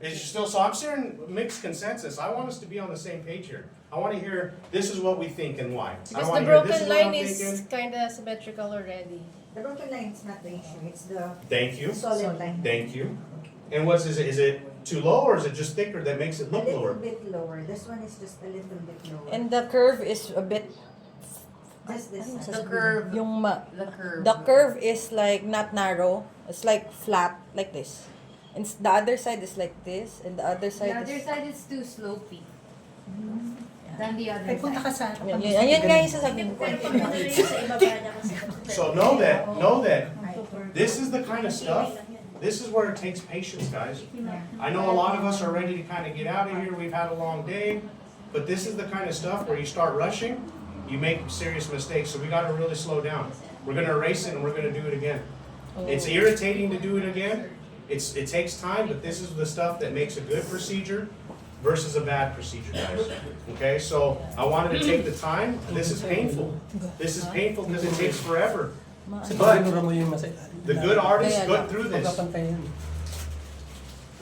Is still so I'm sharing mixed consensus. I want us to be on the same page here. I want to hear this is what we think and why. I Because want the to hear this broken is what I'm line is thinking. kind of symmetrical already. The broken line is not the issue. It's the Thank you. solid line. Thank you. And what's is it? Is it too low or is it just thicker that makes it A look little lower? bit lower. This one is just a little bit lower. And the curve is a bit. Just this Ano side. sasabihin? curve. Yung The curve. the curve is like not narrow. It's like flat, like this. And the other side is like this, and the other The side other is. side is too slopey. Than the other Ay, punta ka side. sa... Ayun nga yung sasabihin ko. So know that this is the kind of stuff. This is where it takes patience, guys. I know a lot of us are ready to kind of get out of here. We've had a long day, but this is the kind of stuff where you start rushing, you make serious mistakes. So we got to really slow down. We're gonna erase it and we're gonna do it again. It's irritating to do it again. It takes time, but this is the stuff that makes a good procedure versus a bad procedure, guys. Okay, so I wanted to take the time. This is painful. This is painful because it takes forever. Kasi But pag mo yung masa the good artists go through this. pagkapantayan.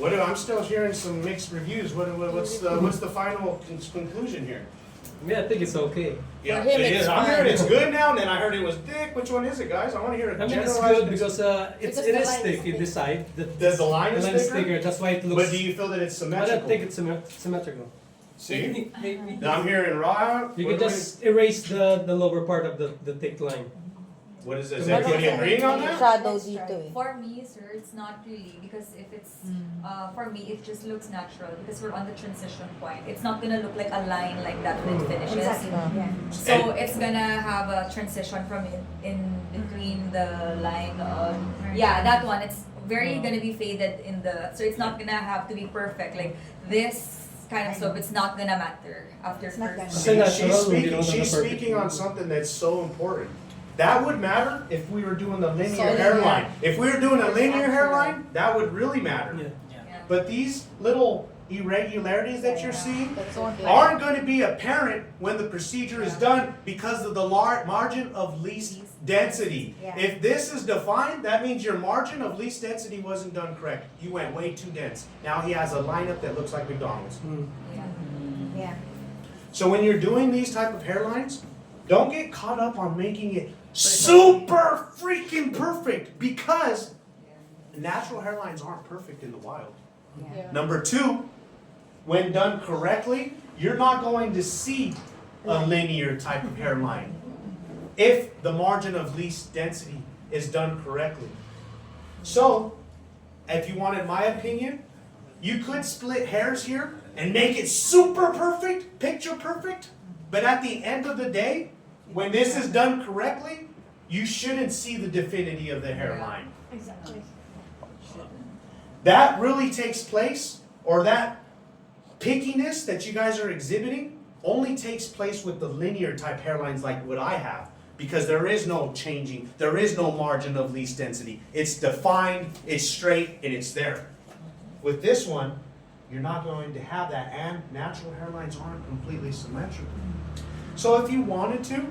I'm still hearing some mixed reviews. What's the final conclusion here? Yeah, I think it's okay. Yeah, For him, it it's is. I'm fine. hearing it's good now, and then I heard it was thick. Which one is it, guys? I want to hear a I mean, it's generalized. good because Because it the is line thick is in this side. The line is thicker? That's why it But looks. do you feel that it's I symmetrical? don't think it's symmetrical. See? Maybe. Now I'm hearing raw. You can just erase the lower part of the thick line. What is this? Is everybody agreeing on that? Shadow dito eh. For me, sir, it's not really because if it's for me, it just looks natural because we're on the transition point. It's not gonna look like a line like that when it finishes. Exactly. Yeah. So it's gonna have a transition from in between the line of that one. It's very gonna be faded in the so it's not gonna have to be perfect like this kind of slope. It's not gonna matter after It's not first. gonna Kasi natural, hindi naman She's perfect. speaking on something that's so important. That would matter if we were doing the linear So hairline. If we were doing a linear hairline, that would really matter. Yeah. Yeah. But these little irregularities that you're seeing That's one aren't going to be apparent when the procedure is done because of the margin of least density. Yeah. If this is defined, that means your margin of least density wasn't done correct. You went way too dense. Now he has a lineup that looks like McDonald's. Yeah. So when you're doing these type of hairlines, don't get caught up on making it super freaking perfect because natural hairlines aren't perfect in the wild. Yeah. Number two, when done correctly, you're not going to see a linear type of hairline if the margin of least density is done correctly. So, if you wanted my opinion, you could split hairs here and make it super perfect, picture perfect, but at the end of the day, when this is done correctly, you shouldn't see the definity of the hairline. Exactly. That really takes place, or that pickiness that you guys are exhibiting only takes place with the linear type hairlines like what I have, because there is no changing, there is no margin of least density. It's defined, it's straight, and it's there. With this one, you're not going to have that, and natural hairlines aren't completely symmetrical. So if you wanted to,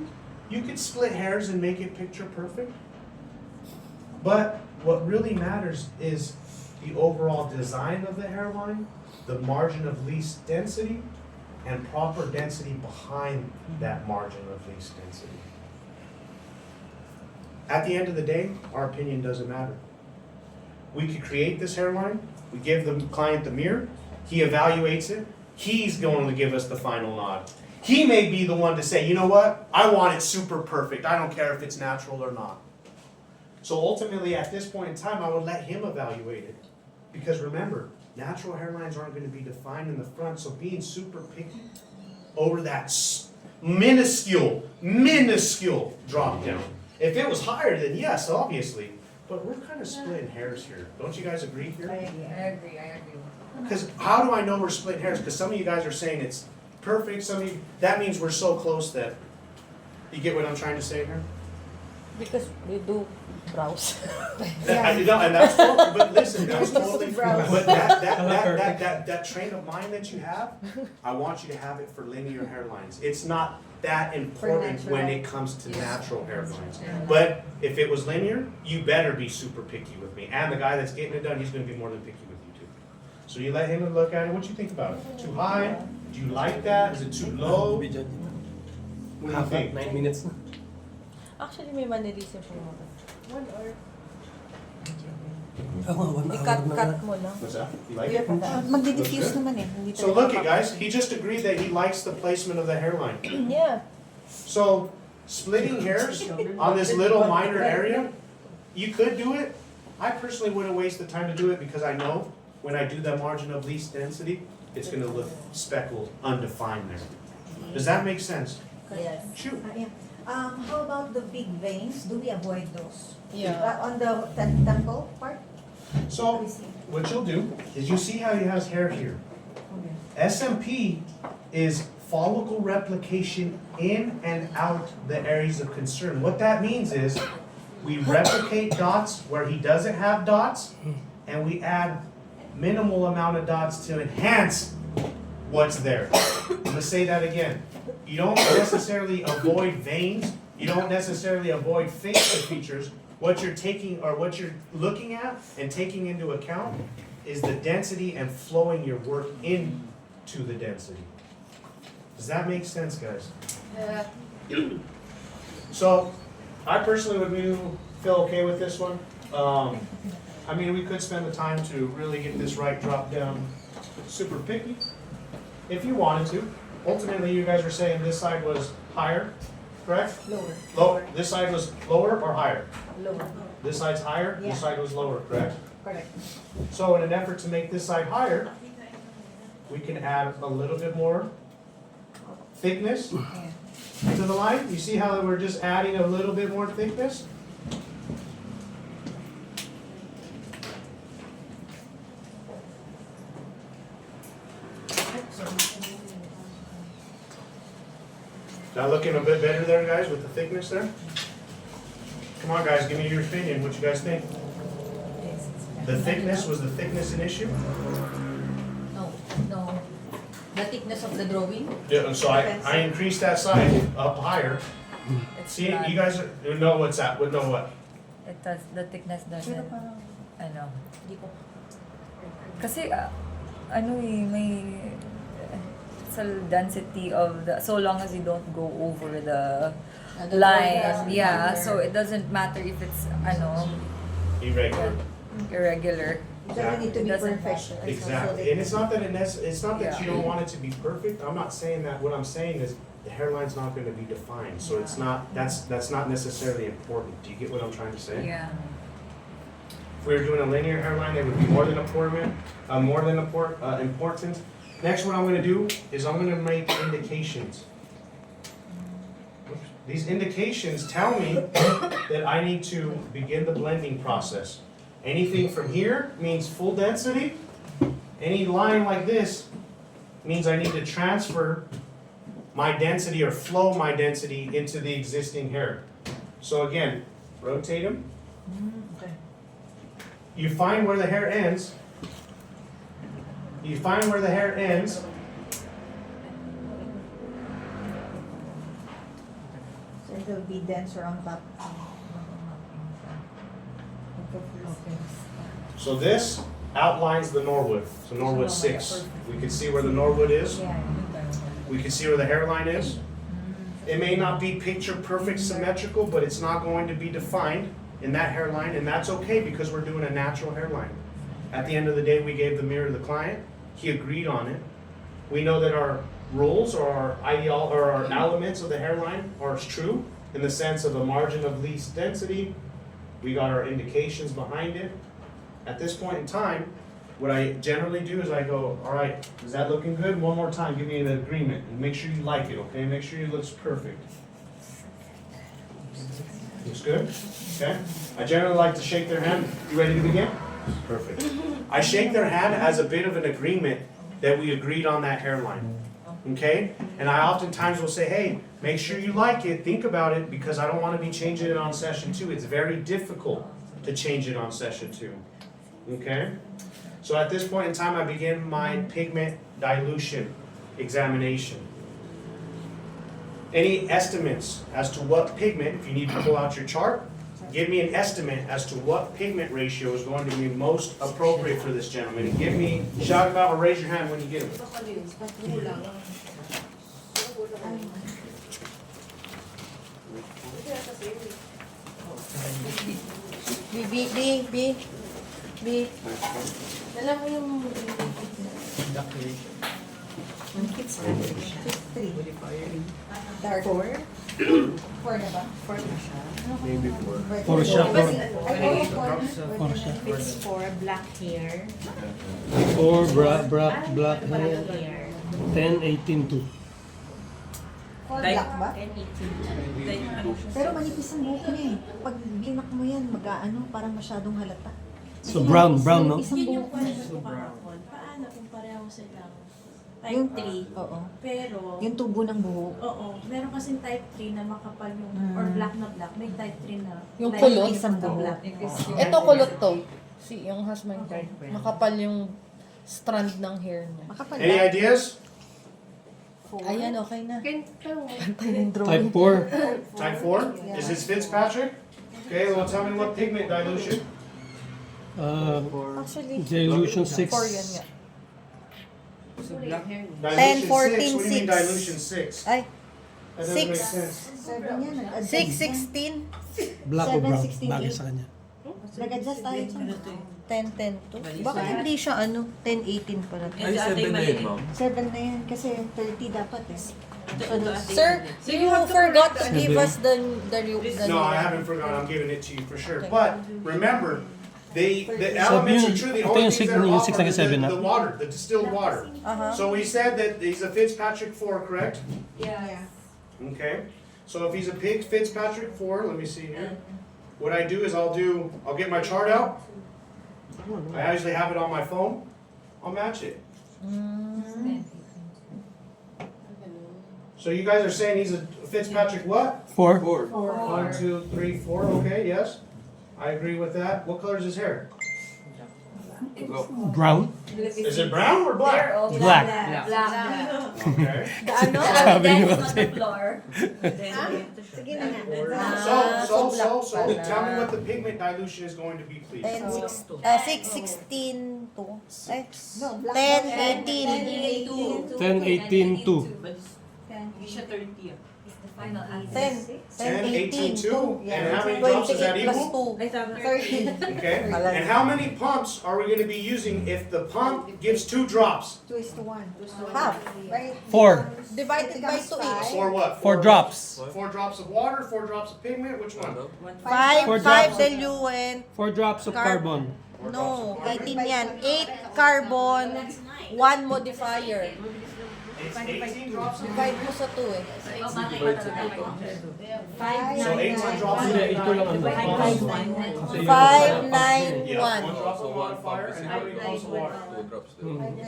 you could split hairs and make it picture perfect. But what really matters is the overall design of the hairline, the margin of least density, and proper density behind that margin of least density. At the end of the day, our opinion doesn't matter. We could create this hairline, we give the client the mirror, he evaluates it, he's going to give us the final nod. He may be the one to say, you know what, I want it super perfect, I don't care if it's natural or not. So ultimately, at this point in time, I would let him evaluate it. Because remember, natural hairlines aren't going to be defined in the front, so being super picky over that minuscule drop down. If it was higher, then yes, obviously. But we're kind of splitting hairs here. Don't you guys agree here? I agree. Because how do I know we're splitting hairs? Because some of you guys are saying it's perfect. Some of you, that means we're so close that, you get what I'm trying to say here? Because we do brows. I know, and that's totally, but listen, that's totally, but that train of mind that you have, I want you to have it for linear hairlines. It's not that important when it comes to natural hairlines. But if it was linear, you better be super picky with me. And the guy that's getting it done, he's gonna be more than picky with you too. So you let him look at it, what you think about it? Too high? Do you like that? Is it too low? What do you think? 9 minutes na. Actually, may manilisin po ako. 1 hour. Oo, 1 hour na I-cut mo lang. What's that? You like it? Magdi-diffuse naman eh. Hindi So look it guys, he just agreed that he likes the placement of the hairline. Yeah. So splitting hairs on this little minor area, you could do it. I personally wouldn't waste the time to do it because I know when I do the margin of least density, it's gonna look speckled, undefined there. Does that make sense? Yes. Shoot. Yeah. How about the big veins? Do we avoid those? Yeah. On the temple part? So what you'll do is you see how he has hair here. SMP is follicle replication in and out the areas of concern. What that means is we replicate dots where he doesn't have dots, and we add minimal amount of dots to enhance what's there. I'm gonna say that again. You don't necessarily avoid veins, you don't necessarily avoid facial features. What you're taking, or what you're looking at and taking into account is the density and flowing your work into the density. Does that make sense, guys? Yeah. So, I personally would feel okay with this one. I mean, we could spend the time to really get this right drop down super picky, if you wanted to. Ultimately, you guys are saying this side was higher, correct? Lower. This side was lower or higher? Lower. This side's higher, Yeah. this side was lower, correct? Correct. So in an effort to make this side higher, we can add a little bit more thickness to the line. You see how we're just adding a little bit more thickness? Now looking a bit better there, guys, with the thickness there? Come on, guys, give me your opinion. What you guys think? The thickness, was the thickness an issue? No. The thickness of the drawing? Yeah, so I increased that side up higher. It's See, not- you guys know what's that, know what? It does, the thickness doesn't, ano. Hindi ko. Kasi, may density of the, so long as you don't go over the The line, drawing yeah, doesn't so it doesn't matter if it's, Irregular. irregular. It doesn't need to be Doesn't perfect. matter. Exactly, and it's not that it's not that you Yeah. don't want it to be perfect. I'm not saying that. What I'm saying is the hairline's not going to be defined, so it's not. That's not necessarily important. Do you get what I'm trying to say? Yeah. If we were doing a linear hairline, they would be more than important. Next, what I'm going to do is I'm going to make indications. These indications tell me that I need to begin the blending process. Anything from here means full density. Any line like this means I need to transfer my density or flow my density into the existing hair. So again, rotate them. You find where the hair ends. You find where the hair ends. So it will be denser on top. So this outlines the Norwood. So Norwood 6. We can see where the Norwood is. We can see where the hairline is. It may not be picture perfect symmetrical, but it's not going to be defined in that hairline, and that's okay because we're doing a natural hairline. At the end of the day, we gave the mirror to the client. He agreed on it. We know that our rules or our our elements of the hairline are true in the sense of a margin of least density. We got our indications behind it. At this point in time, what I generally do is I go, all right, is that looking good? One more time, give me an agreement and make sure you like it, okay? Make sure it looks perfect. Looks good? Okay? I generally like to shake their hand. You ready to begin? Perfect. I shake their hand as a bit of an agreement that we agreed on that hairline. Okay? And I oftentimes will say, hey, make sure you like it, think about it, because I don't want to be changing it on session 2. It's very difficult to change it on session 2. Okay? So at this point in time, I begin my pigment dilution examination. Any estimates as to what pigment, if you need to pull out your chart, give me an estimate as to what pigment ratio is going to be most appropriate for this gentleman. And give me, shout them out or raise your hand when you get them. B. Alam mo yung... It's 3. Dark. 4? 4 na ba? 4 na siya. Maybe 4. For siya, for It's 4 black hair. 4 black hair. 10, 18, 2. 4 black ba? Pero manipis ang buhok niya eh. Pag binak mo yan, mag-ano, parang masyadong halata. So brown, no? Manipis ang buhok niya. Paano kung pareho silang Yung type 3? Oo. Pero, Yung tubo ng buhok. oo, meron kasing type 3 na makapal yung, or black na black. May type 3 na Yung light kulot? isang Isang black. Ito kulot to. Si yung husband ko. Makapal yung strand ng hair niya. Makapal Any ba? ideas? Ayan, okay na. Type 4. Type 4? Is this Fitzpatrick? Okay, well tell me what pigment dilution. Actually, Dilution 6. 4 yun nga. Dilution 6? 14, What do you mean 6? dilution 6? Ay, That doesn't make 6. sense. 7 yan. 6, 16, Black o brown? 7, 16, Bagay sa kanya. Nag-adjust tayo dyan. 10, 10, 2. Bakit hindi siya 10, 18 pala? Ay, 7 na yun, ma'am. 7 na yan kasi 30 dapat eh. Sir, you forgot to give us the No, I haven't forgotten. I'm giving it to you for sure. But remember, the elements are true. The only things that are off are the water, the distilled water. So we said that he's a Fitzpatrick 4, correct? Yeah. Okay. So if he's a pig Fitzpatrick 4, let me see here. What I do is I'll get my chart out. I usually have it on my phone. I'll match it. So you guys are saying he's a Fitzpatrick what? 4. 1, 2, 3, 4. Okay, yes. I agree with that. What color is his hair? Brown. Is it brown or black? Black. Okay. Sabi niyo on the floor. Sige na nga. So tell me what the pigment dilution is going to be, please. 6, 16, 2. Ay, No, black. 10, 18. 10, 18, 2. Hindi siya 30 ah. Final answer. 10. 10, 18, 2. And Yeah. how many drops is that 28 plus equal? 2. 30. Okay, and how many pumps are we gonna be using if the pump gives 2 drops? 2:1. Half, right? 4. Divided by 2 each. For what? 4 drops. 4 drops of water, 4 drops of pigment, which one? 5 4 drops. diluent. 4 drops of carbon. No, 18 yan. 8 carbon, 1 modifier. It's 18 drops of Divide mo sa 2 eh. So 18 drops Hindi, of ito lang ano. Kasi yung- 5, 9, Yeah, 1 1. drop of modifier and how many pumps of water?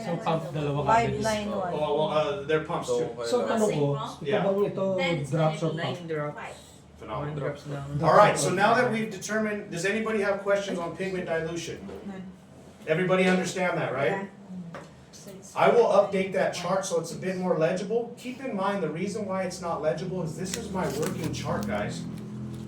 So pump, dalawa 5, kagad. 9, 1. Oh, well, they're pumps too. So tanong ko, Yeah. ito bang ito drops or pump? 9 drops. 9 Phenomenal. drops lang. Alright, so now that we've determined, does anybody have questions on pigment dilution? Everybody understand that, right? I will update that chart so it's a bit more legible. Keep in mind, the reason why it's not legible is this is my working chart, guys.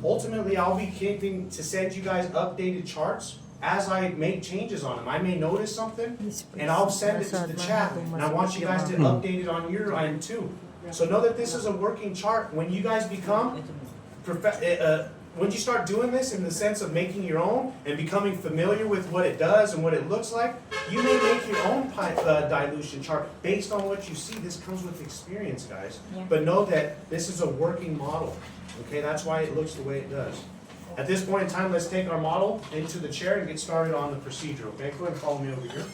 Ultimately, I'll be keeping to send you guys updated charts as I make changes on them. I may notice something, and I'll send it to the chat, and I want you guys to update it on your end too. So know that this is a working chart. When you guys become when you start doing this in the sense of making your own and becoming familiar with what it does and what it looks like, you may make your own dilution chart based on what you see. This comes with experience, guys. But know that this is a working model. Okay, that's why it looks the way it does. At this point in time, let's take our model into the chair and get started on the procedure. Okay, go ahead and follow me over here.